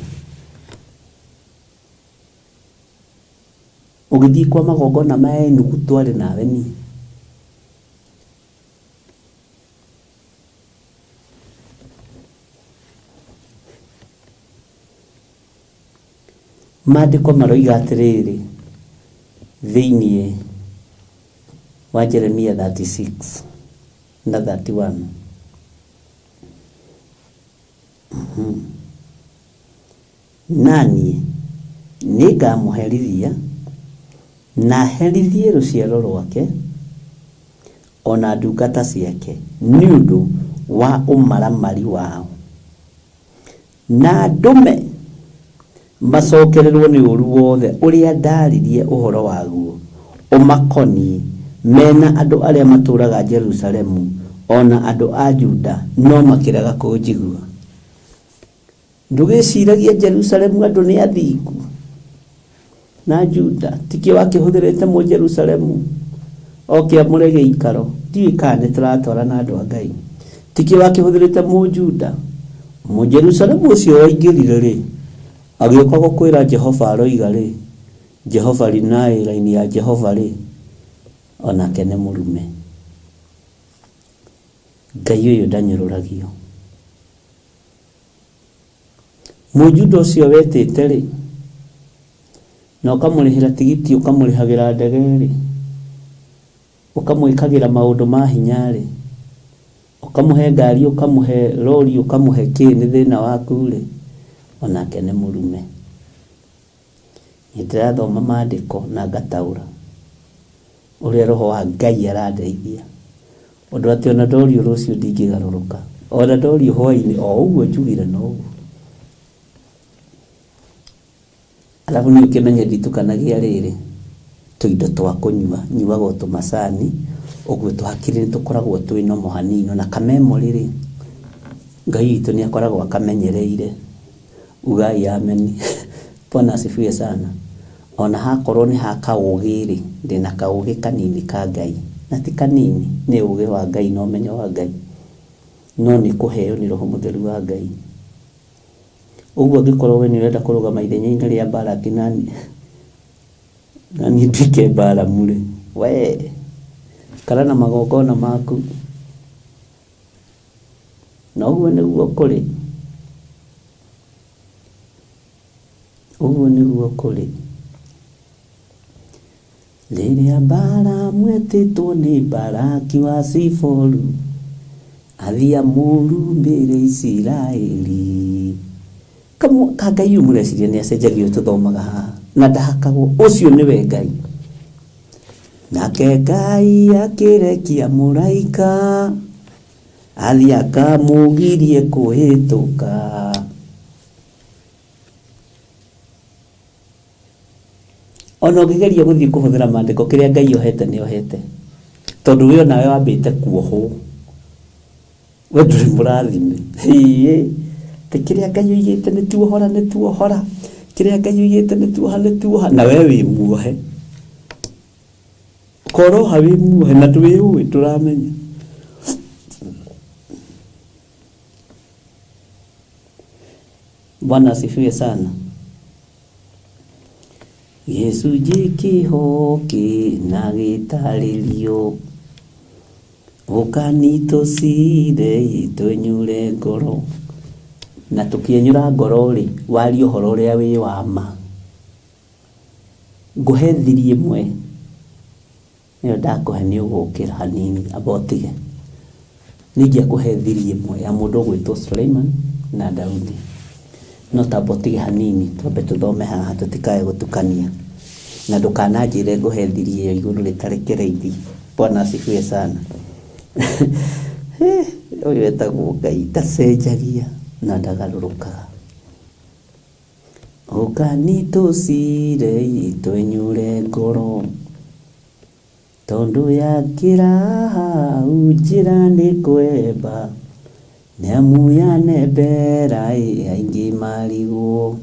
ũgĩthiĩ kwa magongona ma Enugu twarĩ nawe niĩ. Maandĩko maroiga atĩrĩrĩ thĩinĩ wa Jeremia 36 na 31, nani nigamuherithia na herithie ruciaro rwake ona ndungata ciake ni undu wa umaramari wao na ndume macokererwo ni uru wothe uria ndaririe uhoro waguo umakoni mena andu aria maturaga Jerusalemu ona andu a Juda no makiraga kunjigua ndugiciragia Jerusalemu andu ni athingu na Juda tikio wakihũthĩrĩte mu Jerusalemu okia murege ikaro ndiikane turatwara na andu a Ngai tikio wakihũthĩrĩte mu Juda mu Jerusalemu ucio waingĩrire ri agĩũka gũkwĩra Jehova aroiga ri Jehova rinaĩ raini ya Jehova ri onake nĩ mũrume Ngai ũyũ ndanyũrũragio Mujuda ũcio wetĩte ri na ũkamũrĩhĩra tigiti ũkamũrĩhagĩra ndege ri ũkamwĩkagĩra maũndũ ma hinya ri ũkamũhe ngari ũkamũhe lori ũkamũhe kĩĩ nĩ thĩna waku ri onake nĩ mũrume nĩndĩrathoma maandĩko na ngataũra ũrĩa roho wa Ngai arandeithia ũndũ atĩ ona ndorio rũciũ ndingĩgarũrũka ona ndorio hwaĩ-inĩ o ũguo njugire noguo alafu nĩ ũkĩmenye nditukanagia rĩrĩ tũindo twa kũnyua nyuaga tũmacani ũguo tũhakiri nĩ tũkoragwo twĩ nomo hanini na kamemori rĩ Ngai witũ nĩ akoragwo akamenyereire ugai ameni Bwana asifiwe sana ona hakorwo nĩ hakaũgĩ rĩ ndĩna kaũgĩ kanini ka Ngai na ti kanini nĩ ũgĩ wa Ngai na ũmenyo wa Ngai no nĩ kũheo nĩ Roho Mũtheru wa Ngai ũguo angĩkorwo we nĩ ũrenda kũrũgama ithenya-inĩ rĩa Balaki nani nduĩke Balamu rĩ we kara na magongona maku na ũguo nĩguo kũrĩ rĩrĩa Balamu etĩtwo nĩ Balaki wa Ziforu athia mũrumĩre Isiraeli Ngai uyu mũreciria nĩ acenjagio tũthomaga haha na ndahakagwo ũcio nĩwe Ngai nake Ngai akĩrekia mũraika athia akamũgirie kũhĩtũka ona ũngĩgeria gũthiĩ kũhũthĩra maandĩko kĩrĩa Ngai ohete nĩ ohete tondũ we nawe wambĩte kuohwo we ndũrĩ mũrathime kĩrĩa Ngai oigĩte nĩ tuohora kĩrĩa Ngai oigĩte nĩ tuoha na we wĩ muohe koroha wĩ muohe na ndwĩũĩ tũramenya Bwana asifiwe sana Yesu jĩkĩhoke na gĩtarĩrio ũkanitũcire tũnyure ngoro na tũkĩenyũra ngoro rĩ waria ũhoro ũrĩa wĩ wa ma ngũhe thiri ĩmwe nĩyo ndakũhe nĩ ũgũkĩra hanini abotige ningĩ akũhe thiri ĩmwe ya mũndũ ũgwĩtwo Suleiman na Daudi no tabotige hanini twambe tũthome haha tũtikae gũtukania na ndũkananjĩre ngũhe thiri ĩyo igũrũ rĩtarekereithi Bwana asifiwe sana ũyũ wetagwo Ngai ndacenjagia na ndagarũrũkaga ũkanitũcire tũnyure ngoro tondũ yakĩra hau njĩra nĩ kwemba nĩamu yanembera aingĩ marigwo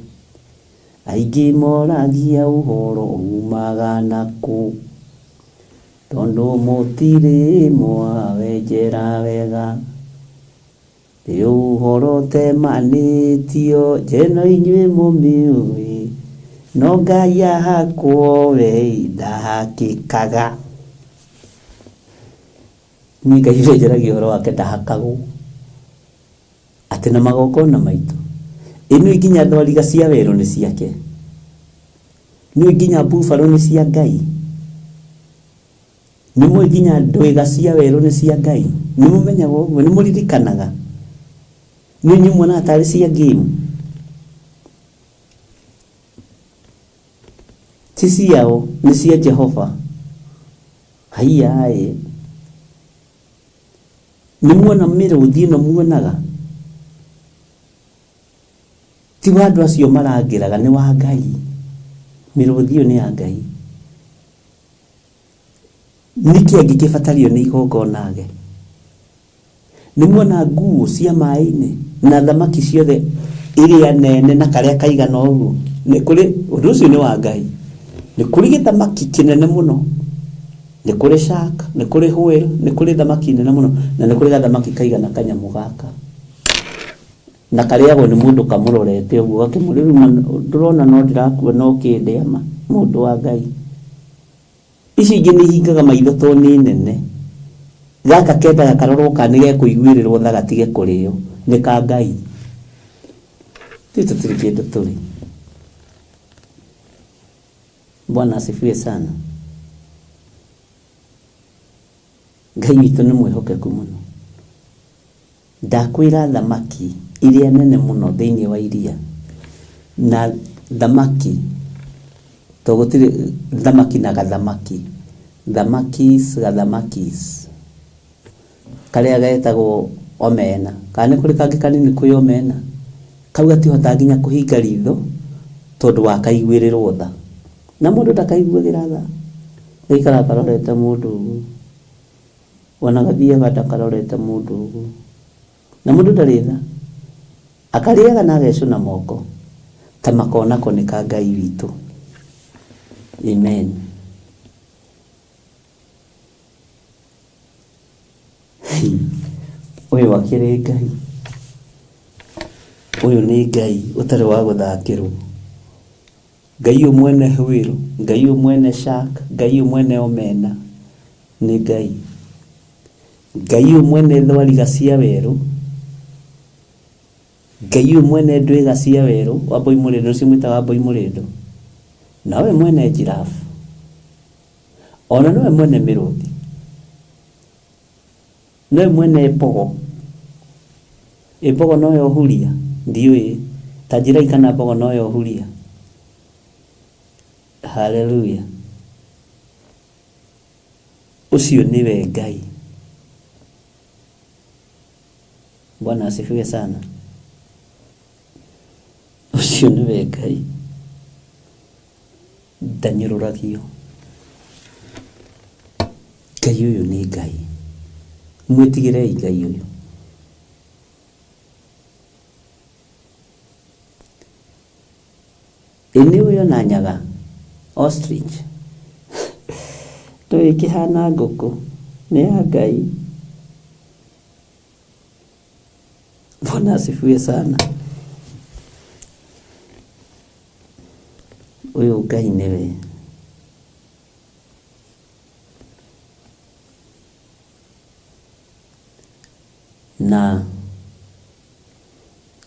aingĩ moragia ũhoro umaga nakũ tondũ mũtirĩ mwawenjera wega rĩu ũhoro temanĩtio njeno inyuĩ mũmĩũĩ no Ngai ahakwo we ndahakĩkaga niĩ Ngai wenjeragia ũhoro wake ndahakagwo atĩ na magongona maitũ ĩno nginya thwariga cia werũ nĩ ciake nĩ nginya buffalo nĩ cia Ngai nĩ mwe nginya ndwĩga cia werũ nĩ cia Ngai nĩ mũmenyaga ũguo nĩ mũririkanaga Ninyi mwana atari cia game. Sisi yao ni cia Jehova. Haiya ae. Ni mwana miruthi no muonaga. Ti wandu acio marangiraga ni wa Ngai. Miruthi ni ya Ngai. Niki angikibatario ni igongonage. Ni mwana nguo cia mai-ini na thamaki ciothe iria nene na karia kaigana uguo. Ni kuri undu ucio ni wa Ngai. Ni kuri githamaki kinene muno. Ni kuri shark, ni kuri whale, ni kuri thamaki nene muno na ni kuri gathamaki kaigana kanyamu gaka. Na kariagwo ni mundu kamurorete uguo akimuriru ndurona no ndirakua no kindeama mundu wa Ngai. Ici ingi ni hingaga maitho to ni nene. Gaka kendaga karorwo kana gekuiguirirwo tha gatige kurio ni ka Ngai. Tito tulikienda tuli. Bwana asifiwe sana. Ngai witu ni mwihokeku muno. Ndakwira thamaki iria nene muno thiini wa iria na thamaki togutire thamaki na gathamaki gathamakis karia gaetagwo omena kana kuri kangi kanini kwi omena kau gatihota nginya kuhinga ritho tondu wa kaiguirirwo tha na mundu ndakaiguagira tha ikara karorete mundu wana gathia gatakarorete mundu na mundu ndaritha akariaga na agecuna moko ta makona ko ni ka Ngai witu. Amen. Uyu wakire Ngai. Uyu ni Ngai utari wa guthakirwo. Ngai umwene hwiro, Ngai umwene shark, Ngai umwene omena. Ni Ngai. Ngai umwene thwariga cia weru. Ngai umwene ndwiga cia weru, waboi murindo cimwita waboi murindo. Nawe mwene giraffe. Ona nawe mwene miruthi. Nawe mwene mbogo. Mbogo noyo huria, ndiwe tajira ikana mbogo noyo huria. Hallelujah. Ucio niwe Ngai. Bwana asifiwe sana. Ucio niwe Ngai. Ndanyururagio. Ngai uyu ni Ngai. Mwitigirei Ngai uyu. Ini uyu na nyaga ostrich. To ikihana nguku ni ya Ngai. Bwana asifiwe sana. Uyu Ngai niwe. Na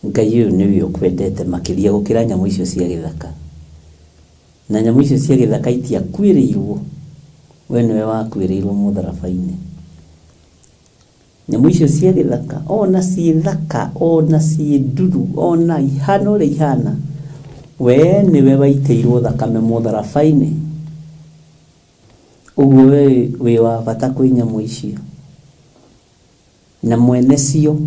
Ngai uyu niwe ukwendete makiria gukira nyamu icio cia githaka. Na nyamu icio cia githaka itiakwiriirwo. We niwe wakwiriirwo mutharabaini. Nyamu icio cia githaka ona ci thaka ona ci nduru ona ihana uri ihana. We niwe waiteirwo thakame mutharabaini. Uguo we wa bata kwi nyamu icio. Na mwene cio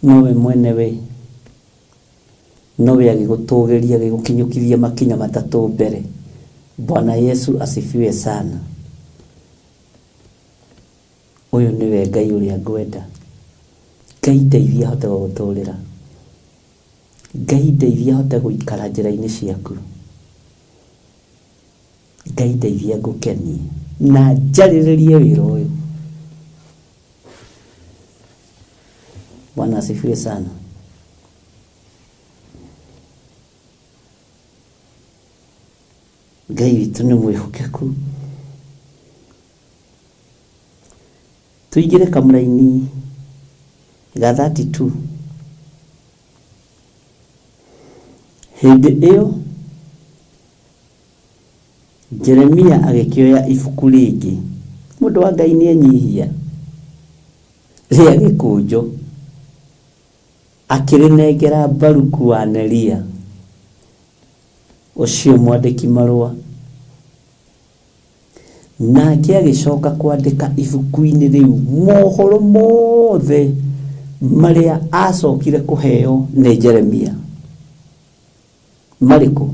nowe mwene we nowe agigutugeria agigukinyukithia makinya matatu mbere. Bwana Yesu asifiwe sana. Uyu niwe Ngai uria ngwenda. Ngai ndeithia hote guguturira. Ngai ndeithia hote guikara njira-ini ciaku. Ngai ndeithia ngukenie na njariririe wira uyu. Bwana asifiwe sana. Ngai witu ni mwihokeku. Tuigire kamuraini ga 32. Hindi iyo Jeremia agikioya ibuku ringi. Mundu wa Ngai ni enyihia. ria gikunjo akirinengera Baruku wa Neria ucio mwandiki marua nake agicoka kwandika ibuku-ini riu mohoro mothe maria acokire kuheo ni Jeremia mariko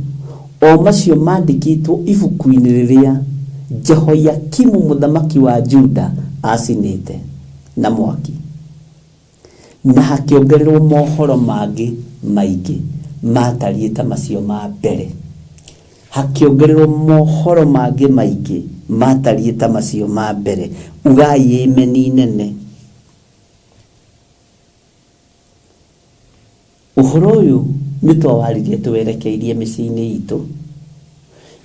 o macio mandikitwo ibuku-ini riria Jehoiakimu muthamaki wa Juda acinite na mwaki na hakiongererwo mohoro mangi maingi matarieta macio ma mbere hakiongererwo mohoro mangi maingi matarieta macio ma mbere ugai imeni nene uhoro uyu nitwawaririe tuwerekeirie micini itu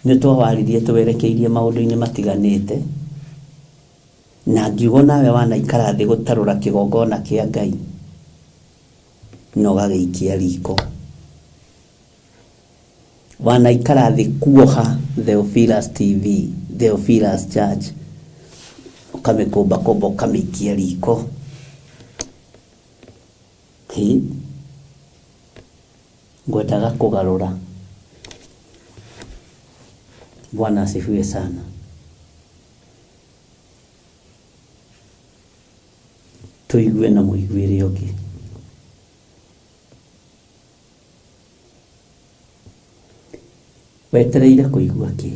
nitwawaririe tuwerekeirie maundu-ini matiganite na ngiugo nawe wanaikara thi gutarura kigongona kia Ngai no gagiikia riko wanaikara thi kuoha Theophilus TV Theophilus Church ukamekomba kombo kamikia riko ngwendaga kugarura. Bwana asifiwe sana. Tuigue na muiguire oki. Wetereire kuigua ki?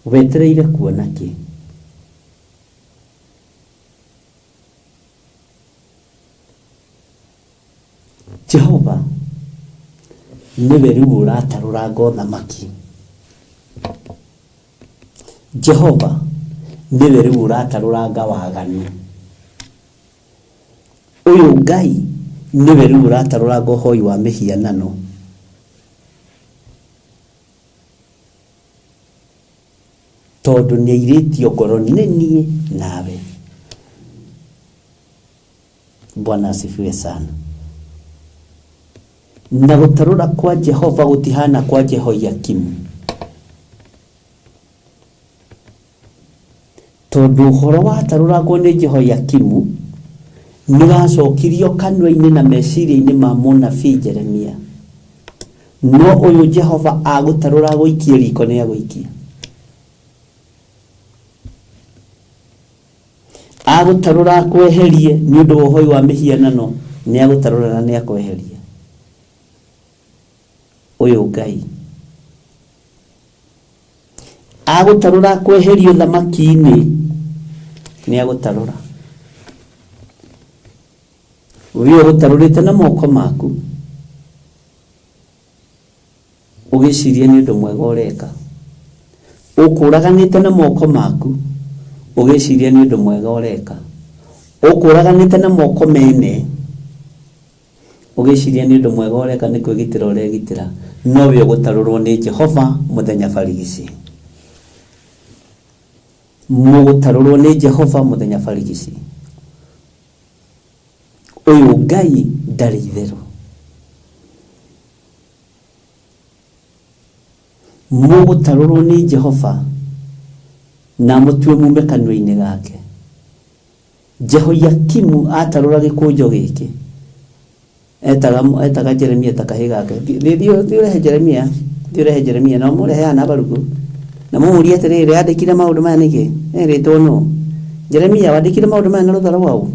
Wetereire kuona ki? Jehova niwe riu uratarura thamaki. Jehova niwe riu uratarura waganu. Uyu Ngai niwe riu uratarura hoi wa mihianano. Tondu ni airitio ngoro nenie nawe. Bwana asifiwe sana. Na gutarura kwa Jehova gutihana kwa Jehoiakimu. Tondu uhoro wataruragwo ni Jehoiakimu nigacokirio kanwa-ini na meciria-ini ma munabii Jeremia. No uyu Jehova agutarura guikia riko ni aguikia. Agutarura kweherie ni undu wa hoi wa mihianano ni agutarura na ni akweheria. Uyu Ngai agutarura kweherio thamaki-ini ni agutarura. Uyo gutarurite na moko maku ugiciria ni undu mwega ureka. Ukuraganite na moko maku ugiciria ni undu mwega ureka. Ukuraganite na moko mene ugiciria ni undu mwega ureka ni kwigitira uregitira. No we gutarurwo ni Jehova muthenya barigisi. Mugutarurwo ni Jehova muthenya barigisi. Uyu Ngai ndari itheru. Mugutarurwo ni Jehova na mutue mume kanwa-ini gake. Jehoiakimu atarura gikunjo giki etaga Jeremia takahiga gake. Thiurehe Jeremia na murehe ana Baruku na mumurie atiriri andikire maundu maya niki eritwo no Jeremia wandikire maundu maya na ruthara wau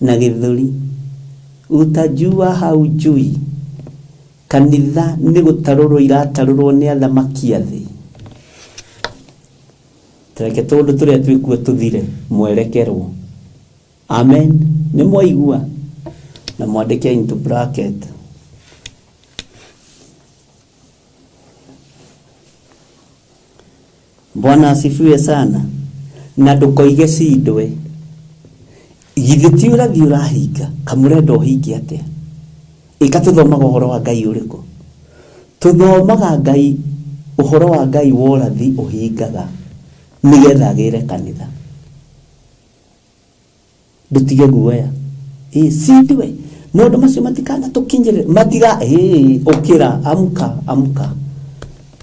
na githuri utajua haujui. Kanitha ni gutarurwo iratarurwo ni athamaki athi. Tureke tundu turia twikuo tuthire mwerekerwo. Amen. Ni mwaigua na mwandike into bracket. Bwana asifiwe sana. Na ndukoige cindwe githiti urathi urahinga kamurenda uhingi atia. Ikatuthomaga uhoro wa Ngai uriku. Tuthomaga Ngai uhoro wa Ngai worathi uhingaga nigetha agire kanitha. Dutige guoya cindwe maundu macio matikana tukinjire matiga ukira amka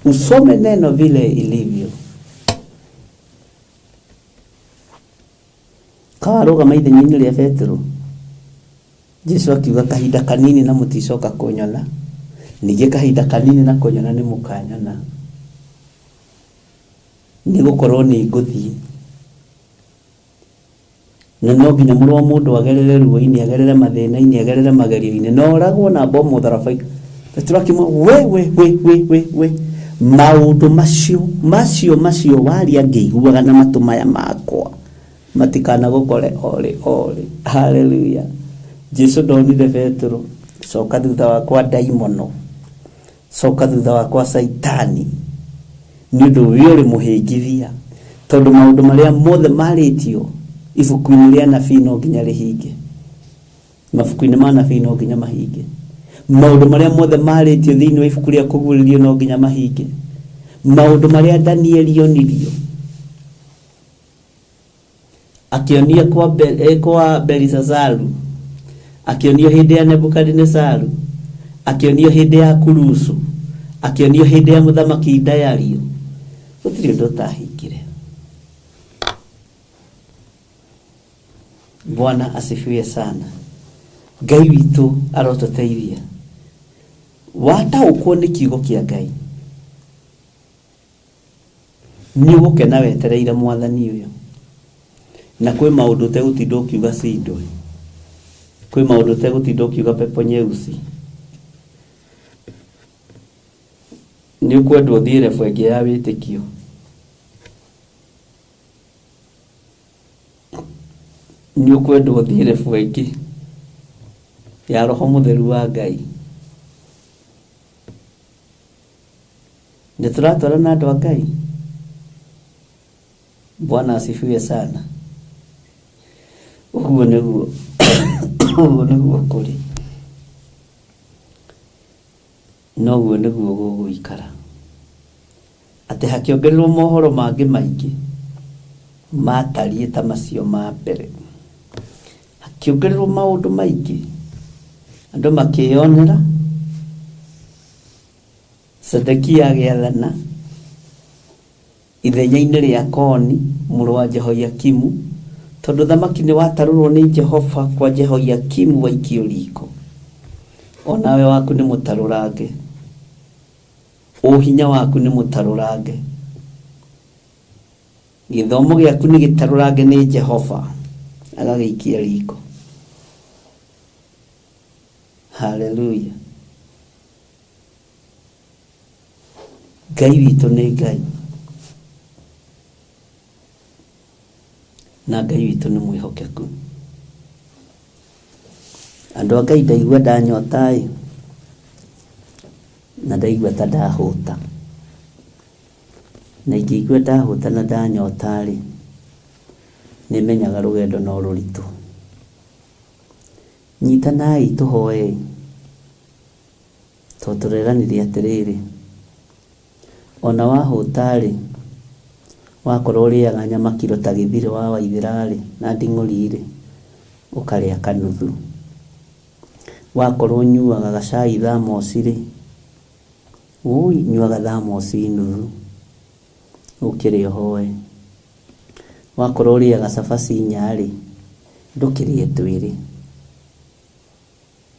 usome neno vile ilivyo. kawaruga maithenyi-inĩ rĩa Petero. Jesu akiuga kahinda kanini na mũticoka kũnyona, ningĩ kahinda kanini na kũnyona nĩ mũkanyona, nĩ gũkorwo nĩ ngũthiĩ. Na no nginya mũrũ wa mũndũ agerere ruo-inĩ, agerere mathĩna-inĩ, agerere magerio-inĩ, na oragwo na mbomu mũtharaba-inĩ. Petero akiuga we maũndũ macio waria ngĩiguaga na matũ maya makwa matikana gũkore ore. Haleluya. Jesu ndonire Petero, coka thutha wakwa daimono, coka thutha wakwa saitani, nĩ ũndũ we ũrĩ mũhĩngithia, tondũ maũndũ marĩa mothe marĩtio ibuku-inĩ rĩa nabii no nginya rĩhinge. Mabuku-inĩ ma nabii no nginya mahinge. Maũndũ marĩa mothe marĩtio thĩinĩ wa ibuku rĩa kũguũrĩrio no nginya mahinge. Maũndũ marĩa Danieli onirio akĩonia kwa Belisazaru, akĩonio hĩndĩ ya Nebukadnezaru, akĩonio hĩndĩ ya Kurusu, akĩonio hĩndĩ ya mũthamaki Dario, gũtirĩ ũndũ ũtahingire. Bwana asifiwe sana. Ngai witũ arotũteithia. Wataũkwo nĩ kiugo kĩa Ngai, nĩ ũgũkena wetereire mwathani ũyũ. Na kwĩ maũndũ ũtegũtinda ũkiuga cindo, kwĩ maũndũ ũtegũtinda ũkiuga pepo nyeusi. Nĩ ũkwenda ũthiĩ rebu ĩngĩ ya wĩtĩkio. Nĩ ũkwenda ũthiĩ rebu ĩngĩ ya Roho Mũtheru wa Ngai. Nĩ tũratwara na andũ a Ngai. Bwana asifiwe sana. Ũguo nĩguo kũrĩ. Noguo nĩguo gũgũikara. Atĩ hakĩongererwo mohoro mangĩ maingĩ matariĩ ta macio ma mbere. Hakĩongererwo maũndũ maingĩ, andũ makĩyonera. Sedekia agĩathana ithenya-inĩ rĩa Koni mũrũ wa Jehoiakimu, tondũ thamaki nĩ watarũrwo nĩ Jehova kwa Jehoiakimu waikio riko. Onawe waku nĩ mũtarũrange, ũhinya waku nĩ mũtarũrange, gĩthomo gĩaku nĩ gĩtarũrange nĩ Jehova agagĩikia riko. Haleluya. Ngai witũ nĩ Ngai, na Ngai witũ nĩ mwĩhokeku. Andũ a Ngai, ndaigua ndanyota na ndaigua ta ndahũta, na ingĩigua ndahũta na ndanyota nĩ menyaga rũgendo no rũritũ. Nyitanai tũhoe, tondũ tũreranire atĩrĩrĩ, ona wahũta wakorwo ũrĩaga nyama kiro ta gĩthirĩ wa Waithĩra na nding'ũri ũkarĩa kanuthu, wakorwo ũnyuaga gacai thamoci nyuaga thamoci nuthu ũkĩrĩ ũhoe, wakorwo ũrĩaga cabaci 4 ndũkĩrĩe 2,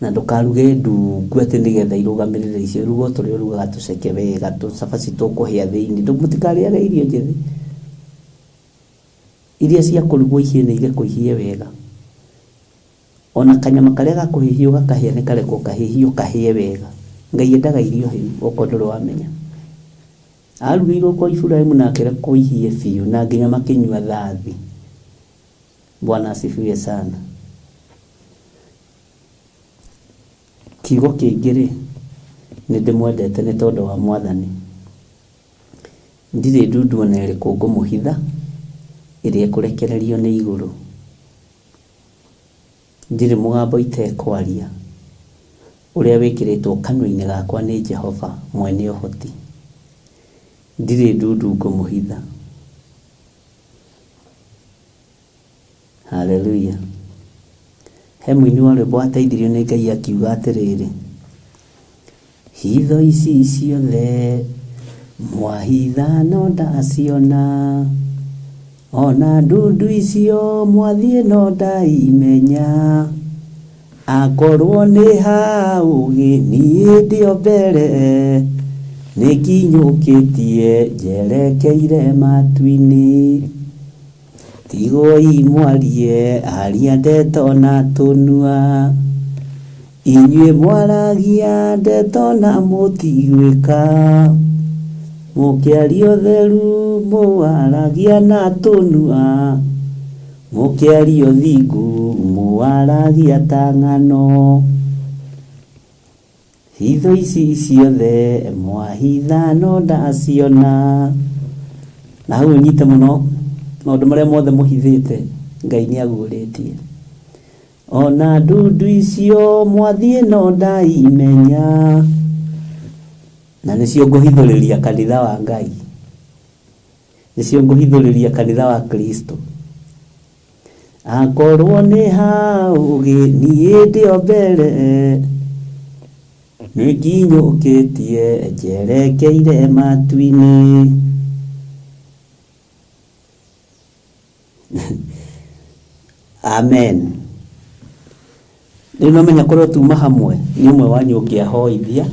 na ndũkaruge ndungu atĩ nĩgetha irũgamĩrĩre icio. Ruga tũrĩa ũrugaga tũceke wega, tũcabaci tũkũhĩa thĩinĩ, mũtikarĩage irio njĩthĩ. Iria cia kũrugwo ihĩe nĩ igekwo ihĩe wega. Ona kanyama karĩa gakũhĩhio gakahĩa nĩ karekwo kahĩhio kahĩe wega. Ngai endaga irio hĩu, okorwo ndũrĩ wamenya. Arugĩirwo kwa Iburahĩmu na akĩrekwo ihĩe biũ, na nginya makĩnyua thathi. Bwana asifiwe sana. Kiugo kĩngĩ nĩ ndĩmwendete nĩ tondũ wa Mwathani. Ndirĩ ndundu ona ĩrĩkũ ngũmũhitha ĩrĩa ĩkũrekererio nĩ igũrũ. Ndirĩ mũgambo itekwaria ũrĩa wĩkĩrĩtwo kanua-inĩ gakwa nĩ Jehova mwene ũhoti. Ndirĩ ndundu ngũmũhitha. Haleluya. He mũini wa rwĩmbo ateithirio nĩ Ngai akiuga atĩrĩrĩ, hitho ici ciothe mwahitha no ndaciona, ona ndundu icio mwathie no ndaimenya akorwo nĩ haugi niĩ ndĩo mbere nĩnginyũkĩtie njerekeire matu-inĩ tigoi mwarie aria ndeto na tũnua inyuĩ mwaragia ndeto na mũtigwĩka mũkĩaria ũtheru mũwaragia na tũnua mũkĩaria ũthingu mũwaragia ta ng'ano hitho ici ciothe mwahitha no ndaciona na hau nyite mũno maũndũ marĩa mothe mũhithĩte Ngai nĩagũrĩtie ona ndundu icio mwathiĩ no ndaimenya na nĩcio ngũhithũrĩria kanitha wa Ngai nĩcio ngũhithũrĩria kanitha wa Kristo akorwo nĩ haugi niĩ ndĩo mbere nĩnginyũkĩtie njerekeire matu-inĩ amen. Rĩu no menya korwo tuma hamwe nĩ ũmwe wanyu ũngĩahoithia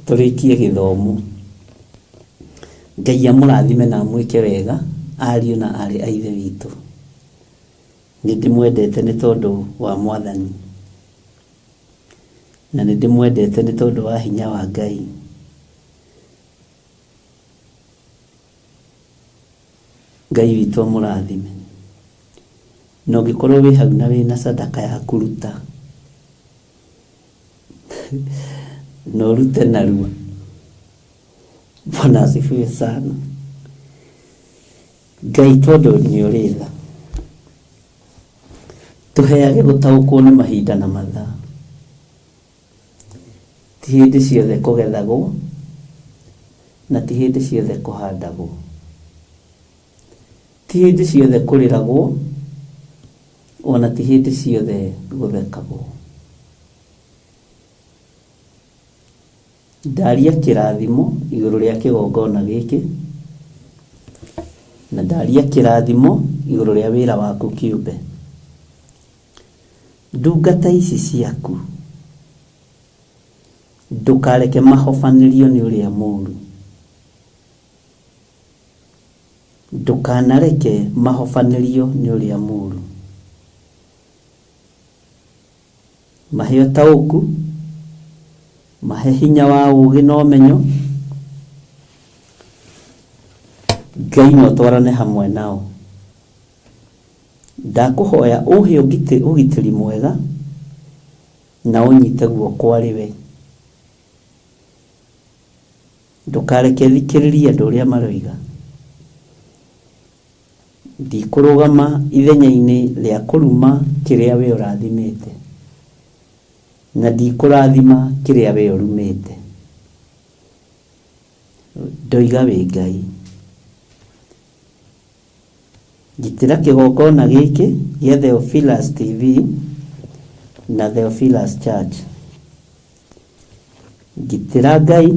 tũrĩkie gĩthomo. Ngai amũrathime na mwĩke wega ariũ na arĩ a ithe witũ. Nĩndĩmwendete nĩ tondũ wa Mwathani na nĩndĩmwendete nĩ tondũ wa hinya wa Ngai. Ngai witũ amũrathime. Na ũngĩkorwo wĩ hau na wĩna sadaka ya kũruta na ũrute narua. Bwana asifiwe sana. Ngai tondũ nĩ ũrĩ tha tũheage gũtaũkwo nĩ mahinda na mathaa. Ti hĩndĩ ciothe kũgethagwo na ti hĩndĩ ciothe kũhandagwo. Ti hĩndĩ ciothe kũrĩragwo ona ti hĩndĩ ciothe gũthekagwo. Ndaria kĩrathimo igũrũ rĩa kĩgongona gĩkĩ na ndaria kĩrathimo igũrũ rĩa wĩra waku kĩũmbe. Ndungata ici ciaku ndũkareke mahobanĩrio nĩ ũrĩa mũũru. Ndũkanareke mahobanĩrio nĩ ũrĩa mũũru. Mahe ũtaũku, mahe hinya wa ũũgĩ na ũmenyo. Ngai no twarane hamwe nao. Ndakũhoya ũhe ũgitĩri mwega na ũnyite guoko arĩwe. Ndũkareke thikĩrĩrie andũ ũrĩa maroiga. Ndikũrũgama ithenya-inĩ rĩa kũruma kĩrĩa we ũrathimĩte na ndikũrathima kĩrĩa we ũrumĩte. Ndoiga wĩ Ngai. Gitĩra kĩgongona gĩkĩ gĩa Theophilus TV na Theophilus Church. Gitĩra Ngai.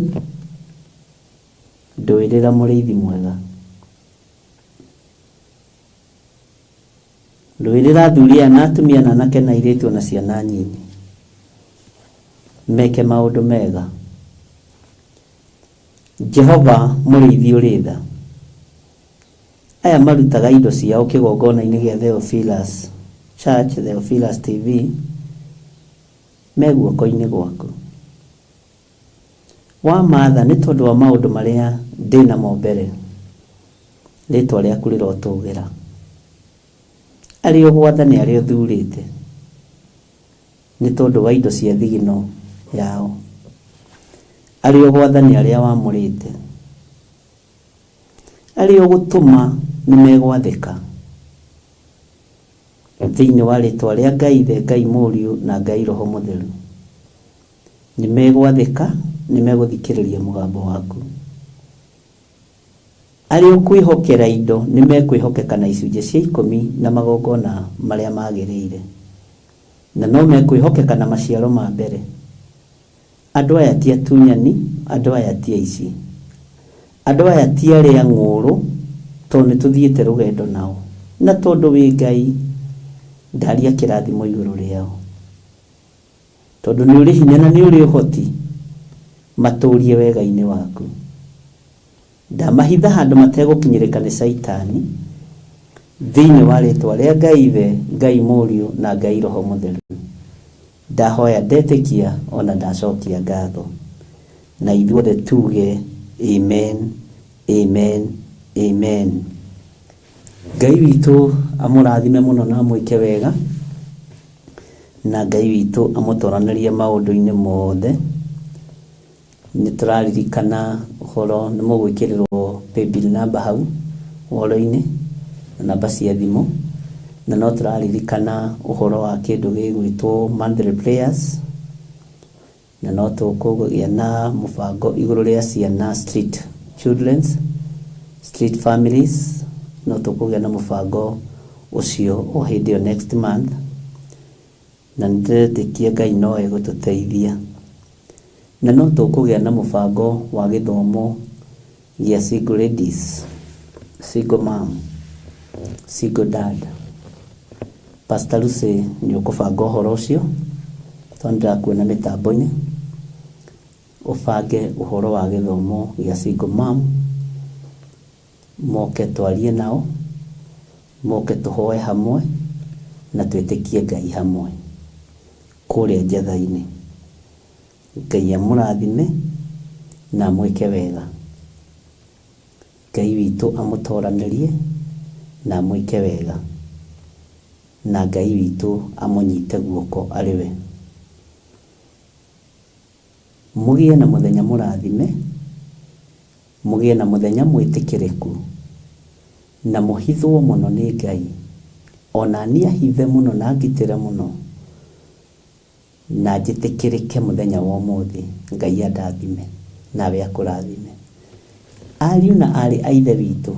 Ndũĩrĩra mũrĩithi mwega. Ndũĩrĩra athuri na atumia na anake na airĩtu na ciana nyinyi. Meke maũndũ mega. Jehova mũrĩithi ũrĩ tha. Aya marutaga indo ciao kĩgongona-inĩ gĩa Theophilus Church, Theophilus TV, me guoko-inĩ gwaku. Wa matha nĩ tondũ wa maũndũ marĩa ndĩnamo mbere. Rĩtwa rĩaku rĩrotũgĩra. Arĩ ũgwathani arĩ ũthurĩte nĩ tondũ wa indo cia thigino yao. Arĩ ũgwathani arĩa wamũrĩte. Arĩ ũgũtũma nĩ megwathĩka thĩinĩ wa rĩtwa rĩa Ngai Ithe, Ngai Mũriũ na Ngai Roho Mũtheru. Nĩ megwathĩka, nĩ megũthikĩrĩria mũgambo waku. Arĩ ũkwĩhokera indo nĩ mekwĩhokeka na icunjĩ cia 10 na magongona marĩa magĩrĩire. Na no mekwĩhokeka na maciaro ma mbere. Andũ aya ti atunyani, andũ aya ti aici. Andũ aya ti arĩa ng'ũrũ tondũ nĩ tũthiĩte rũgendo nao. na tondu wi Ngai ndaria kirathimo iguru riao, tondu ni uri hinya na ni uri uhoti maturie wega-ini waku. Ndamahitha handu mategukinyirika ni Saitani thiini wa ritwa ria Ngai Ithe, Ngai Muriu na Ngai Roho Mutheru. Ndahoya ndetikia ona ndacokia ngatho, na ithuothe tuge amen, amen, amen. Ngai witu amurathime muno na amwike wega, na Ngai witu amutoranirie maundu-ini mothe. Nituraririkana uhoro ni mugwikirirwo paybill number hau uhoro-ini na namba cia thimu, na no turaririkana uhoro wa kindu gigwitwo monthly prayers, na no tukugia na mubango iguru ria ciana street children's street families, no tukugia na mubango ucio o hindi yo next month, na ndetikia Ngai no egututeithia. Na no tukugia na mubango wa githomo gia single ladies, single mom, single dad. Pastor Lucy ni ukubanga uhoro ucio, twandira kuona mitambo-ini ubange uhoro wa githomo gia single mom, moke twarie nao, moke tuhoe hamwe na twitikie Ngai hamwe kuria njatha-ini. Ngai amurathime na amwike wega, Ngai witu amutoranirie na amwike wega, na Ngai witu amunyite guoko ariwe. Mugie na muthenya murathime, mugie na muthenya mwitikiriku, na muhithwo muno ni Ngai, ona ni ahithe muno na ngitire muno, na njitikirike muthenya wa umuthi. Ngai andathime nawe akurathime. Ariu na ari a ithe witu,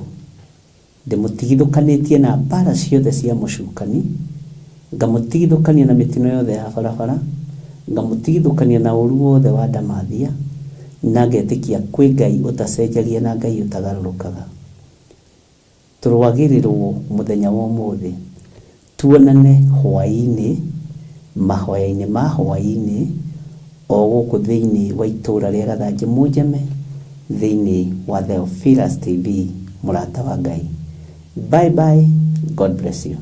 ndimutigithukanitie na mbara ciothe cia mucukani, ngamutigithukania na mitino yothe ya barabara, ngamutigithukania na uru wothe wa ndamathia, na ngetikia kwi Ngai utacenjagia na Ngai utagarurukaga. Turwagirirwo muthenya wa umuthi, tuonane hwaini, mahoya-ini ma hwaini o guku thiini wa itura ria Gathanji Munjeme, thiini wa Theophilus TV, murata wa Ngai. Bye bye, God bless you.